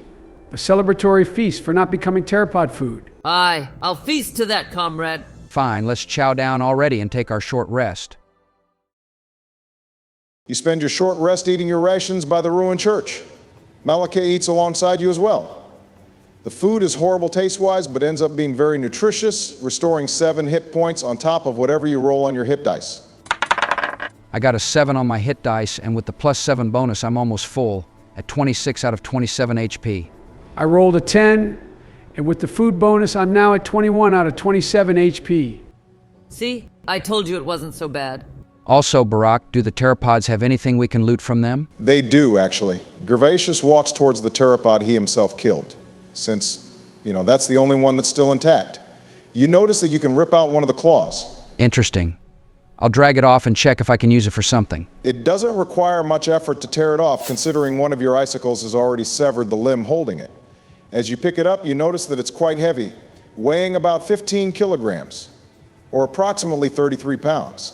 A celebratory feast for not becoming Terapod food. Aye, I'll feast to that, comrade. Fine, let's chow down already and take our short rest. You spend your short rest eating your rations by the ruined church. Malakia eats alongside you as well. The food is horrible taste-wise, but ends up being very nutritious, restoring 7 hit points on top of whatever you roll on your hit dice. I got a 7 on my hit dice, and with the +7 bonus, I'm almost full, at 26 out of 27 HP. I rolled a 10, and with the food bonus, I'm now at 21 out of 27 HP. See? I told you it wasn't so bad. Also, Barack, do the Terapods have anything we can loot from them? They do, actually. Gervasius walks towards the Terapod he himself killed, since, that's the only one that's still intact. You notice that you can rip out one of the claws. Interesting. I'll drag it off and check if I can use it for something. It doesn't require much effort to tear it off, considering one of your icicles has already severed the limb holding it. As you pick it up, you notice that it's quite heavy, weighing about 15 kilograms, or approximately 33 pounds.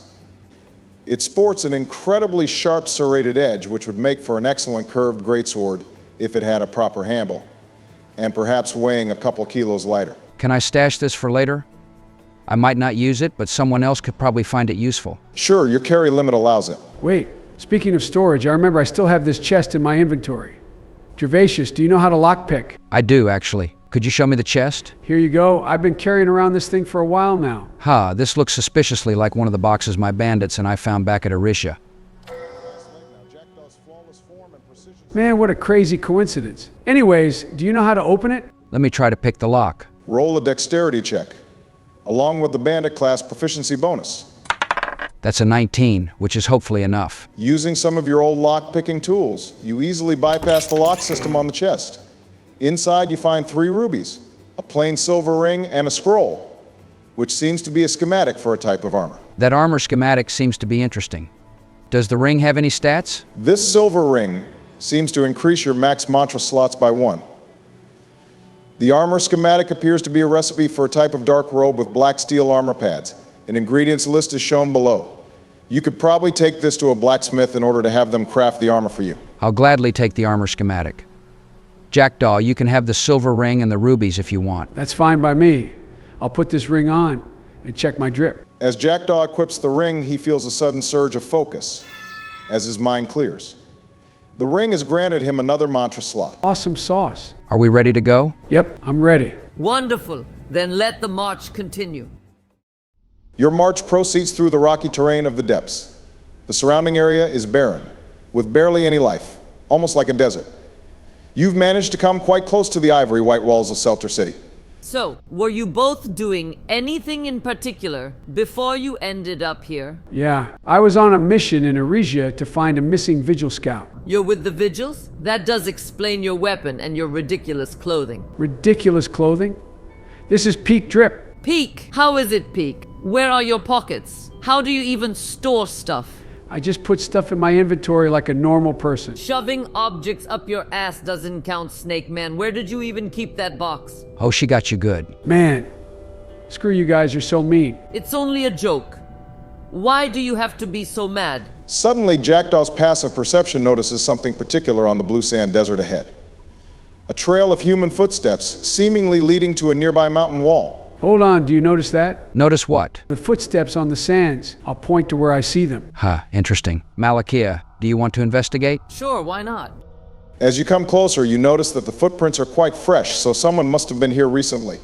It sports an incredibly sharp serrated edge, which would make for an excellent curved greatsword if it had a proper handle, and perhaps weighing a couple kilos lighter. Can I stash this for later? I might not use it, but someone else could probably find it useful. Sure, your carry limit allows it. Wait, speaking of storage, I remember I still have this chest in my inventory. Gervasius, do you know how to lockpick? I do, actually. Could you show me the chest? Here you go. I've been carrying around this thing for a while now. This looks suspiciously like one of the boxes my bandits and I found back at Erisia. Man, what a crazy coincidence. Anyways, do you know how to open it? Let me try to pick the lock. Roll a dexterity check, along with the bandit class proficiency bonus. That's a 19, which is hopefully enough. Using some of your old lock-picking tools, you easily bypass the lock system on the chest. Inside, you find 3 rubies, a plain silver ring, and a scroll, which seems to be a schematic for a type of armor. That armor schematic seems to be interesting. Does the ring have any stats? This silver ring seems to increase your max mantra slots by 1. The armor schematic appears to be a recipe for a type of dark robe with black steel armor pads. An ingredients list is shown below. You could probably take this to a blacksmith in order to have them craft the armor for you. I'll gladly take the armor schematic. Jackdaw, you can have the silver ring and the rubies if you want. That's fine by me. I'll put this ring on and check my drip. As Jackdaw equips the ring, he feels a sudden surge of focus as his mind clears. The ring has granted him another mantra slot. Awesome sauce. Are we ready to go? Yep, I'm ready. Wonderful. Then let the march continue. Your march proceeds through the rocky terrain of the depths. The surrounding area is barren, with barely any life, almost like a desert. You've managed to come quite close to the ivory white walls of Selter City. So, were you both doing anything in particular before you ended up here? Yeah, I was on a mission in Erisia to find a missing vigil scout. You're with the Vigils? That does explain your weapon and your ridiculous clothing. Ridiculous clothing? This is peak drip. Peak? How is it peak? Where are your pockets? How do you even store stuff? I just put stuff in my inventory like a normal person. Shoving objects up your ass doesn't count, Snake Man. Where did you even keep that box? Oh, she got you good. Man, screw you guys, you're so mean. It's only a joke. Why do you have to be so mad? Suddenly, Jackdaw's passive perception notices something particular on the blue sand desert ahead. A trail of human footsteps, seemingly leading to a nearby mountain wall. Hold on, do you notice that? Notice what? The footsteps on the sands. I'll point to where I see them. Interesting. Malakia, do you want to investigate? Sure, why not? As you come closer, you notice that the footprints are quite fresh, so someone must have been here recently.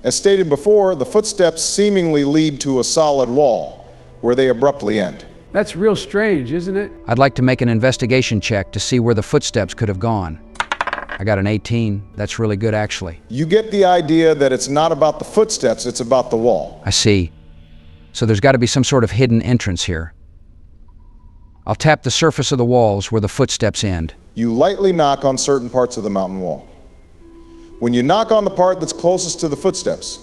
As stated before, the footsteps seemingly lead to a solid wall, where they abruptly end. That's real strange, isn't it? I'd like to make an investigation check to see where the footsteps could have gone. I got an 18. That's really good, actually. You get the idea that it's not about the footsteps, it's about the wall. I see. So there's got to be some sort of hidden entrance here. I'll tap the surface of the walls where the footsteps end. You lightly knock on certain parts of the mountain wall. When you knock on the part that's closest to the footsteps,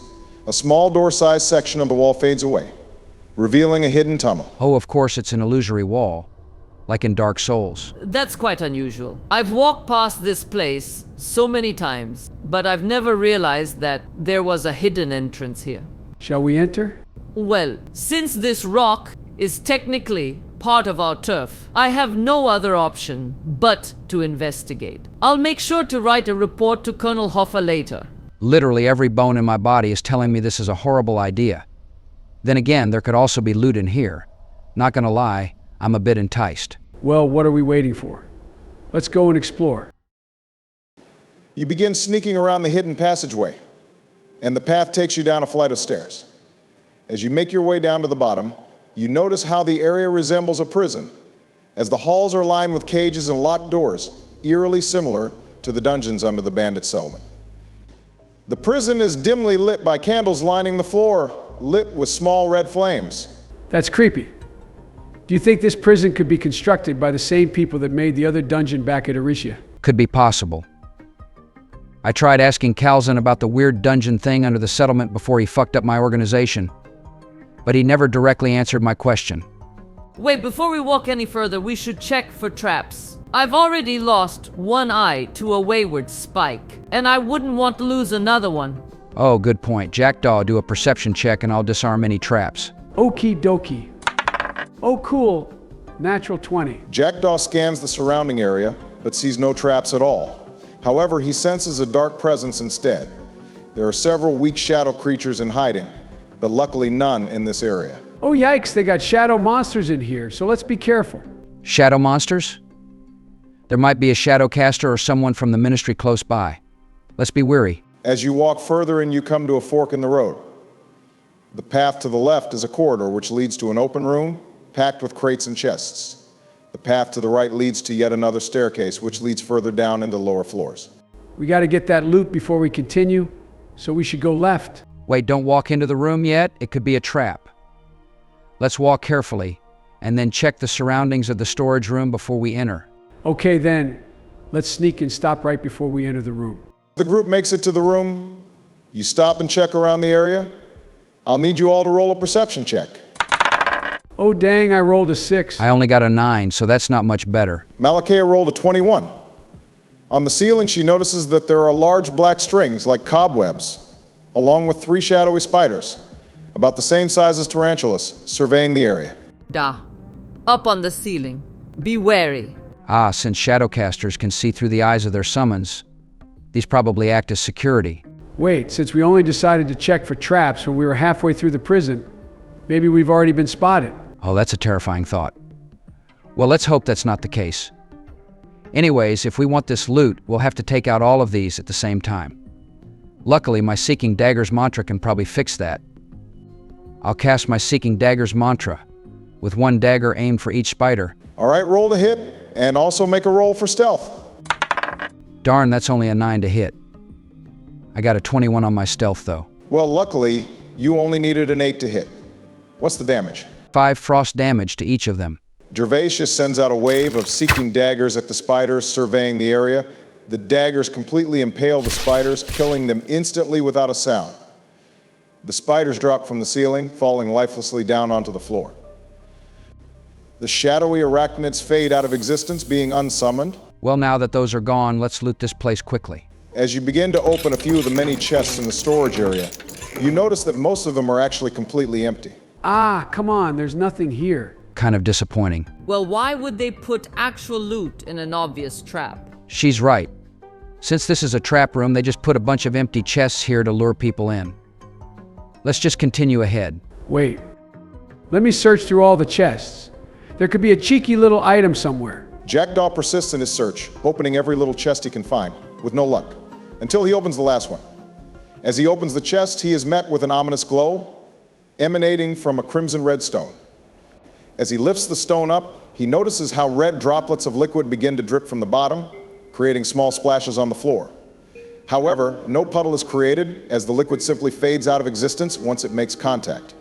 a small door-sized section of the wall fades away, revealing a hidden tunnel. Oh, of course, it's an illusory wall, like in Dark Souls. That's quite unusual. I've walked past this place so many times, but I've never realized that there was a hidden entrance here. Shall we enter? Well, since this rock is technically part of our turf, I have no other option but to investigate. I'll make sure to write a report to Colonel Hoffa later. Literally every bone in my body is telling me this is a horrible idea. Then again, there could also be loot in here. Not gonna lie, I'm a bit enticed. Well, what are we waiting for? Let's go and explore. You begin sneaking around the hidden passageway, and the path takes you down a flight of stairs. As you make your way down to the bottom, you notice how the area resembles a prison, as the halls are lined with cages and locked doors, eerily similar to the dungeons under the bandit settlement. The prison is dimly lit by candles lining the floor, lit with small red flames. That's creepy. Do you think this prison could be constructed by the same people that made the other dungeon back at Erisia? Could be possible. I tried asking Calzin about the weird dungeon thing under the settlement before he fucked up my organization, but he never directly answered my question. Wait, before we walk any further, we should check for traps. I've already lost one eye to a wayward spike, and I wouldn't want to lose another one. Oh, good point. Jackdaw, do a perception check and I'll disarm any traps. Okie dokie. Oh, cool. Natural 20. Jackdaw scans the surrounding area, but sees no traps at all. However, he senses a dark presence instead. There are several weak shadow creatures in hiding, but luckily none in this area. Oh, yikes, they got shadow monsters in here, so let's be careful. Shadow monsters? There might be a shadow caster or someone from the ministry close by. Let's be wary. As you walk further in, you come to a fork in the road. The path to the left is a corridor which leads to an open room packed with crates and chests. The path to the right leads to yet another staircase, which leads further down into lower floors. We got to get that loot before we continue, so we should go left. Wait, don't walk into the room yet. It could be a trap. Let's walk carefully, and then check the surroundings of the storage room before we enter. Okay then, let's sneak and stop right before we enter the room. The group makes it to the room. You stop and check around the area. I'll need you all to roll a perception check. Oh dang, I rolled a 6. I only got a 9, so that's not much better. Malakia rolled a 21. On the ceiling, she notices that there are large black strings, like cobwebs, along with 3 shadowy spiders, about the same size as tarantulas, surveying the area. Da. Up on the ceiling. Be wary. Ah, since shadowcasters can see through the eyes of their summons, these probably act as security. Wait, since we only decided to check for traps when we were halfway through the prison, maybe we've already been spotted. Oh, that's a terrifying thought. Well, let's hope that's not the case. Anyways, if we want this loot, we'll have to take out all of these at the same time. Luckily, my Seeking Daggers mantra can probably fix that. I'll cast my Seeking Daggers mantra, with 1 dagger aimed for each spider. All right, roll to hit, and also make a roll for stealth. Darn, that's only a 9 to hit. I got a 21 on my stealth, though. Well, luckily, you only needed an 8 to hit. What's the damage? 5 frost damage to each of them. Gervasius sends out a wave of Seeking Daggers at the spiders, surveying the area. The daggers completely impale the spiders, killing them instantly without a sound. The spiders drop from the ceiling, falling lifelessly down onto the floor. The shadowy arachnids fade out of existence, being unsummoned. Well, now that those are gone, let's loot this place quickly. As you begin to open a few of the many chests in the storage area, you notice that most of them are actually completely empty. Ah, come on, there's nothing here. Kind of disappointing. Well, why would they put actual loot in an obvious trap? She's right. Since this is a trap room, they just put a bunch of empty chests here to lure people in. Let's just continue ahead. Wait, let me search through all the chests. There could be a cheeky little item somewhere. Jackdaw persists in his search, opening every little chest he can find, with no luck, until he opens the last one. As he opens the chest, he is met with an ominous glow, emanating from a crimson red stone. As he lifts the stone up, he notices how red droplets of liquid begin to drip from the bottom, creating small splashes on the floor. However, no puddle is created, as the liquid simply fades out of existence once it makes contact.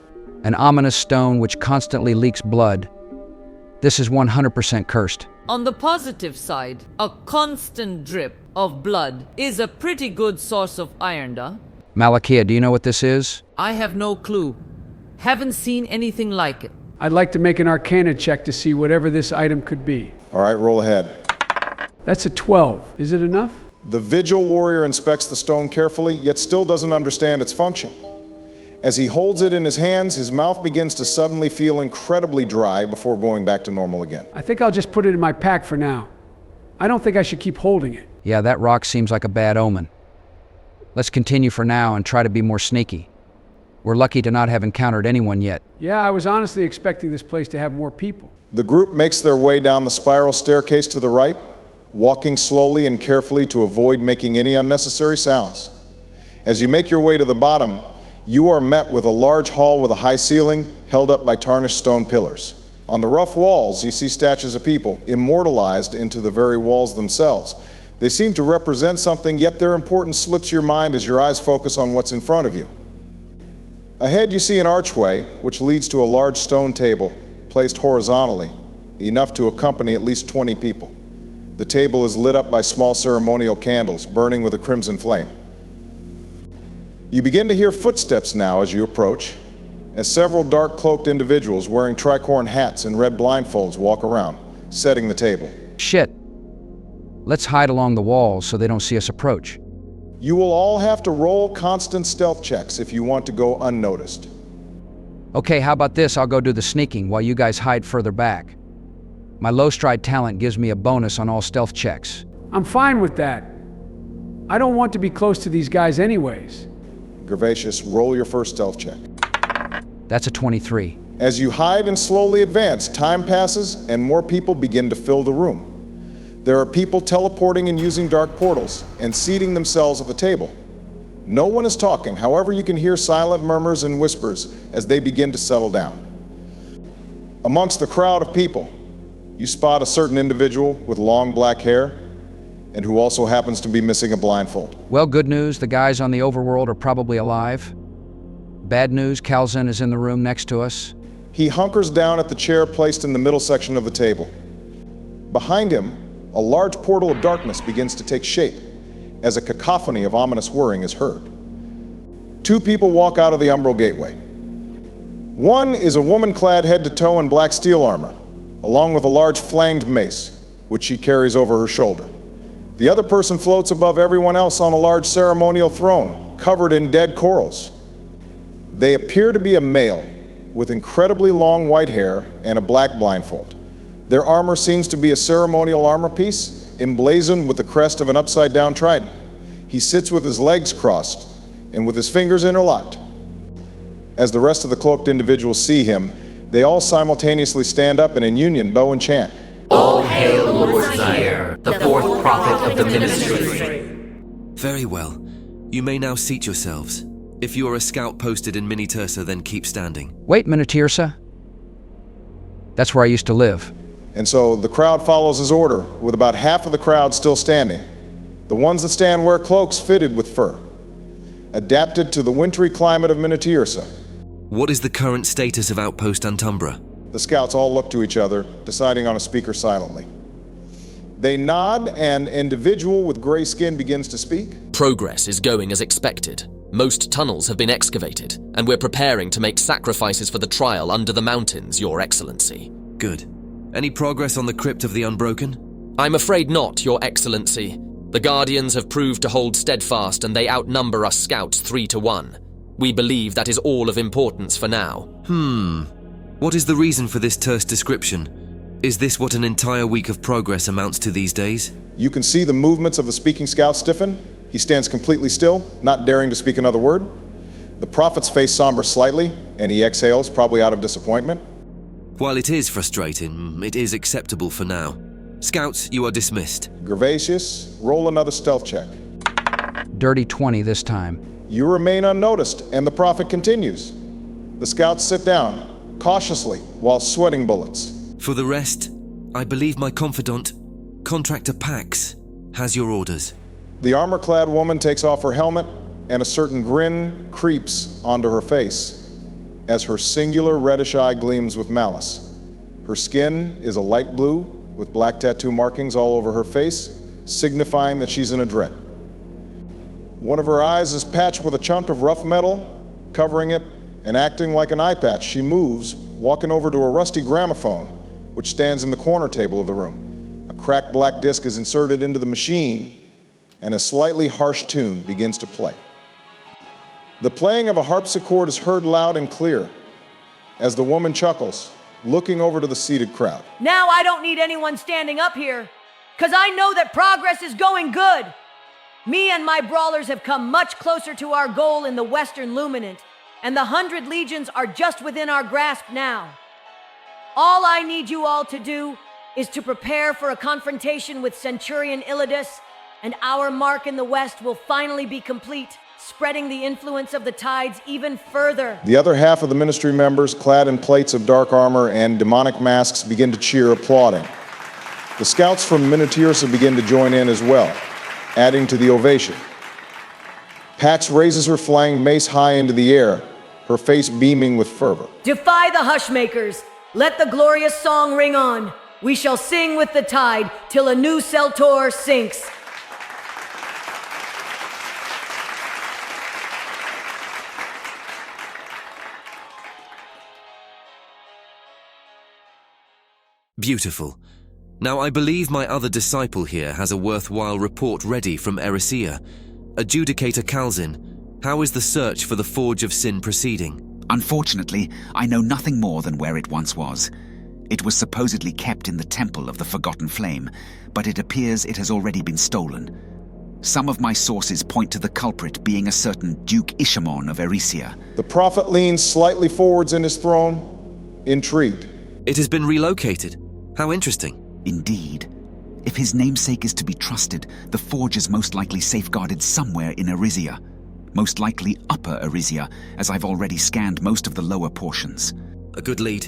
An ominous stone which constantly leaks blood. This is 100% cursed. On the positive side, a constant drip of blood is a pretty good source of iron, duh? Malakia, do you know what this is? I have no clue. Haven't seen anything like it. I'd like to make an Arcana check to see whatever this item could be. All right, roll ahead. That's a 12. Is it enough? The Vigil Warrior inspects the stone carefully, yet still doesn't understand its function. As he holds it in his hands, his mouth begins to suddenly feel incredibly dry before going back to normal again. I think I'll just put it in my pack for now. I don't think I should keep holding it. Yeah, that rock seems like a bad omen. Let's continue for now and try to be more sneaky. We're lucky to not have encountered anyone yet. Yeah, I was honestly expecting this place to have more people. The group makes their way down the spiral staircase to the right, walking slowly and carefully to avoid making any unnecessary sounds. As you make your way to the bottom, you are met with a large hall with a high ceiling held up by tarnished stone pillars. On the rough walls, you see statues of people, immortalized into the very walls themselves. They seem to represent something, yet their importance slips your mind as your eyes focus on what's in front of you. Ahead, you see an archway, which leads to a large stone table placed horizontally, enough to accompany at least 20 people. The table is lit up by small ceremonial candles, burning with a crimson flame. You begin to hear footsteps now as you approach, as several dark-cloaked individuals wearing tricorn hats and red blindfolds walk around, setting the table. Shit. Let's hide along the walls so they don't see us approach. You will all have to roll constant stealth checks if you want to go unnoticed. Okay, how about this? I'll go do the sneaking while you guys hide further back. My low stride talent gives me a bonus on all stealth checks. I'm fine with that. I don't want to be close to these guys anyways. Gervasius, roll your first stealth check. That's a 23. As you hide and slowly advance, time passes and more people begin to fill the room. There are people teleporting and using dark portals and seating themselves at the table. No one is talking, however you can hear silent murmurs and whispers as they begin to settle down. Amongst the crowd of people, you spot a certain individual with long black hair and who also happens to be missing a blindfold. Well, good news, the guys on the overworld are probably alive. Bad news, Calzin is in the room next to us. He hunkers down at the chair placed in the middle section of the table. Behind him, a large portal of darkness begins to take shape as a cacophony of ominous whirring is heard. Two people walk out of the umbral gateway. One is a woman clad head to toe in black steel armor, along with a large flanged mace, which she carries over her shoulder. The other person floats above everyone else on a large ceremonial throne, covered in dead corals. They appear to be a male, with incredibly long white hair and a black blindfold. Their armor seems to be a ceremonial armor piece, emblazoned with the crest of an upside-down trident. He sits with his legs crossed and with his fingers interlocked. As the rest of the cloaked individuals see him, they all simultaneously stand up and in union bow and chant. All hail Lord Zaire, the fourth prophet of the ministry. Very well. You may now seat yourselves. If you are a scout posted in Mini Tersa, then keep standing. Wait, Minitirsa. That's where I used to live. And so the crowd follows his order, with about half of the crowd still standing. The ones that stand wear cloaks fitted with fur, adapted to the wintry climate of Minitirsa. What is the current status of Outpost Antumbra? The scouts all look to each other, deciding on a speaker silently. They nod, and an individual with gray skin begins to speak. Progress is going as expected. Most tunnels have been excavated, and we're preparing to make sacrifices for the trial under the mountains, Your Excellency. Good. Any progress on the Crypt of the Unbroken? I'm afraid not, Your Excellency. The Guardians have proved to hold steadfast, and they outnumber us scouts 3-1. We believe that is all of importance for now. What is the reason for this terse description? Is this what an entire week of progress amounts to these days? You can see the movements of the speaking scout stiffen. He stands completely still, not daring to speak another word. The prophet's face sombers slightly, and he exhales, probably out of disappointment. While it is frustrating, it is acceptable for now. Scouts, you are dismissed. Gervasius, roll another stealth check. Dirty 20 this time. You remain unnoticed, and the prophet continues. The scouts sit down, cautiously, while sweating bullets. For the rest, I believe my confidant, Contractor Pax, has your orders. The armor-clad woman takes off her helmet, and a certain grin creeps onto her face as her singular reddish eye gleams with malice. Her skin is a light blue with black tattoo markings all over her face, signifying that she's in a dread. One of her eyes is patched with a chunk of rough metal, covering it and acting like an eye patch. She moves, walking over to a rusty gramophone, which stands in the corner table of the room. A cracked black disc is inserted into the machine, and a slightly harsh tune begins to play. The playing of a harpsichord is heard loud and clear as the woman chuckles, looking over to the seated crowd. Now I don't need anyone standing up here, because I know that progress is going good. Me and my brawlers have come much closer to our goal in the Western Luminant, and the 100 legions are just within our grasp now. All I need you all to do is to prepare for a confrontation with Centurion Illidus, and our mark in the west will finally be complete, spreading the influence of the tides even further. The other half of the ministry members, clad in plates of dark armor and demonic masks, begin to cheer, applauding. The scouts from Minotaurus begin to join in as well, adding to the ovation. Pax raises her flying mace high into the air, her face beaming with fervor. Defy the hushmakers. Let the glorious song ring on. We shall sing with the tide till a new Celtor sinks. Beautiful. Now I believe my other disciple here has a worthwhile report ready from Erisia. Adjudicator Calzin, how is the search for the Forge of Sin proceeding? Unfortunately, I know nothing more than where it once was. It was supposedly kept in the Temple of the Forgotten Flame, but it appears it has already been stolen. Some of my sources point to the culprit being a certain Duke Ishamon of Erisia. The prophet leans slightly forwards in his throne, intrigued. It has been relocated. How interesting. Indeed. If his namesake is to be trusted, the forge is most likely safeguarded somewhere in Erisia. Most likely Upper Erisia, as I've already scanned most of the lower portions. A good lead.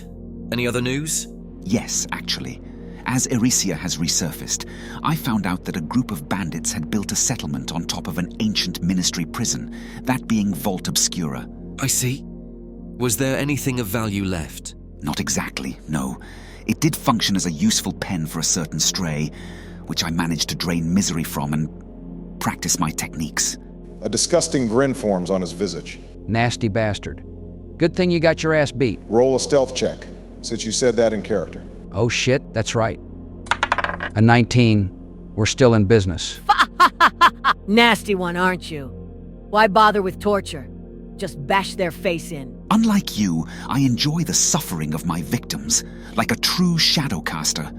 Any other news? Yes, actually. As Erisia has resurfaced, I found out that a group of bandits had built a settlement on top of an ancient ministry prison, that being Vault Obscura. I see. Was there anything of value left? Not exactly, no. It did function as a useful pen for a certain stray, which I managed to drain misery from and practice my techniques. A disgusting grin forms on his visage. Nasty bastard. Good thing you got your ass beat. Roll a stealth check, since you said that in character. Oh shit, that's right. A 19. We're still in business. Nasty one, aren't you? Why bother with torture? Just bash their face in. Unlike you, I enjoy the suffering of my victims, like a true shadowcaster.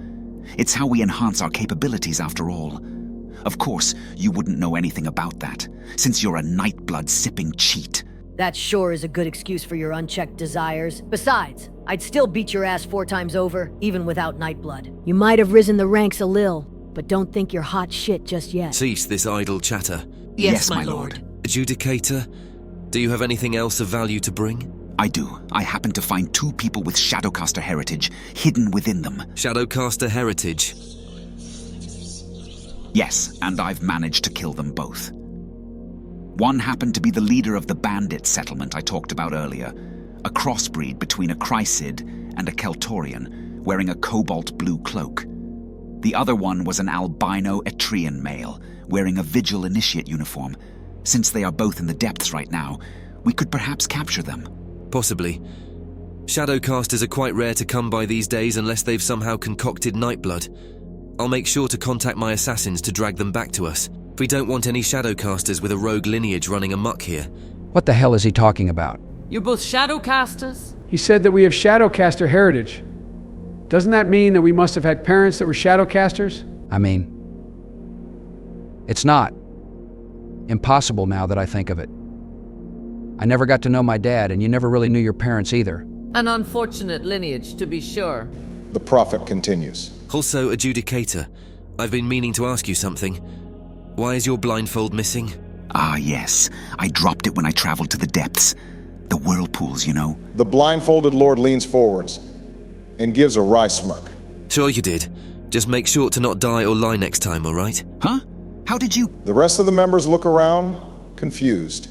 It's how we enhance our capabilities after all. Of course, you wouldn't know anything about that, since you're a nightblood-sipping cheat. That sure is a good excuse for your unchecked desires. Besides, I'd still beat your ass 4 times over, even without Nightblood. You might have risen the ranks a lil, but don't think you're hot shit just yet. Cease this idle chatter. Yes, my lord. Adjudicator, do you have anything else of value to bring? I do. I happen to find 2 people with Shadowcaster heritage hidden within them. Shadowcaster heritage? Yes, and I've managed to kill them both. One happened to be the leader of the bandit settlement I talked about earlier, a crossbreed between a Chrysid and a Keltorian, wearing a cobalt blue cloak. The other one was an albino Etrian male, wearing a Vigil Initiate uniform. Since they are both in the depths right now, we could perhaps capture them. Possibly. Shadowcasters are quite rare to come by these days unless they've somehow concocted Nightblood. I'll make sure to contact my assassins to drag them back to us. We don't want any Shadowcasters with a rogue lineage running amok here. What the hell is he talking about? You're both Shadowcasters? He said that we have Shadowcaster heritage. Doesn't that mean that we must have had parents that were Shadowcasters? I mean, it's not. Impossible now that I think of it. I never got to know my dad, and you never really knew your parents either. An unfortunate lineage, to be sure. The prophet continues. Also, Adjudicator, I've been meaning to ask you something. Why is your blindfold missing? Ah, yes. I dropped it when I traveled to the depths. The whirlpools, you know. The blindfolded lord leans forwards and gives a wry smirk. Sure you did. Just make sure to not die or lie next time, all right? Huh? How did you... The rest of the members look around, confused.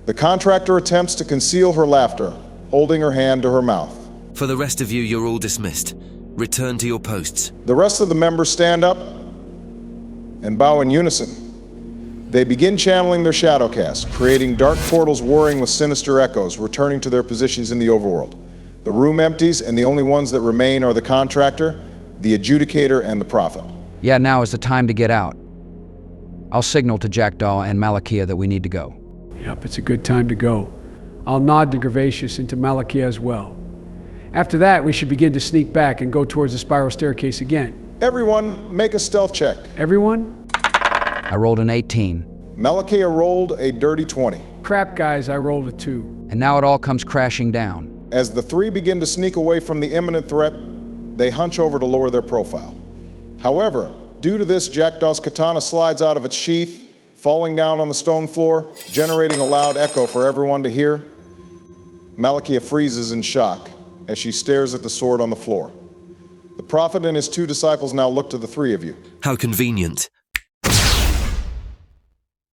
The contractor attempts to conceal her laughter, holding her hand to her mouth. For the rest of you, you're all dismissed. Return to your posts. The rest of the members stand up and bow in unison. They begin channeling their shadowcast, creating dark portals whirring with sinister echoes, returning to their positions in the overworld. The room empties, and the only ones that remain are the contractor, the adjudicator, and the prophet. Yeah, now is the time to get out. I'll signal to Jackdaw and Malakia that we need to go. Yep, it's a good time to go. I'll nod to Gervasius and to Malakia as well. After that, we should begin to sneak back and go towards the spiral staircase again. Everyone, make a stealth check. Everyone? I rolled an 18. Malakia rolled a dirty 20. Crap, guys, I rolled a 2. And now it all comes crashing down. As the 3 begin to sneak away from the imminent threat, they hunch over to lower their profile. However, due to this, Jackdaw's katana slides out of its sheath, falling down on the stone floor, generating a loud echo for everyone to hear. Malakia freezes in shock as she stares at the sword on the floor. The prophet and his 2 disciples now look to the 3 of you. How convenient.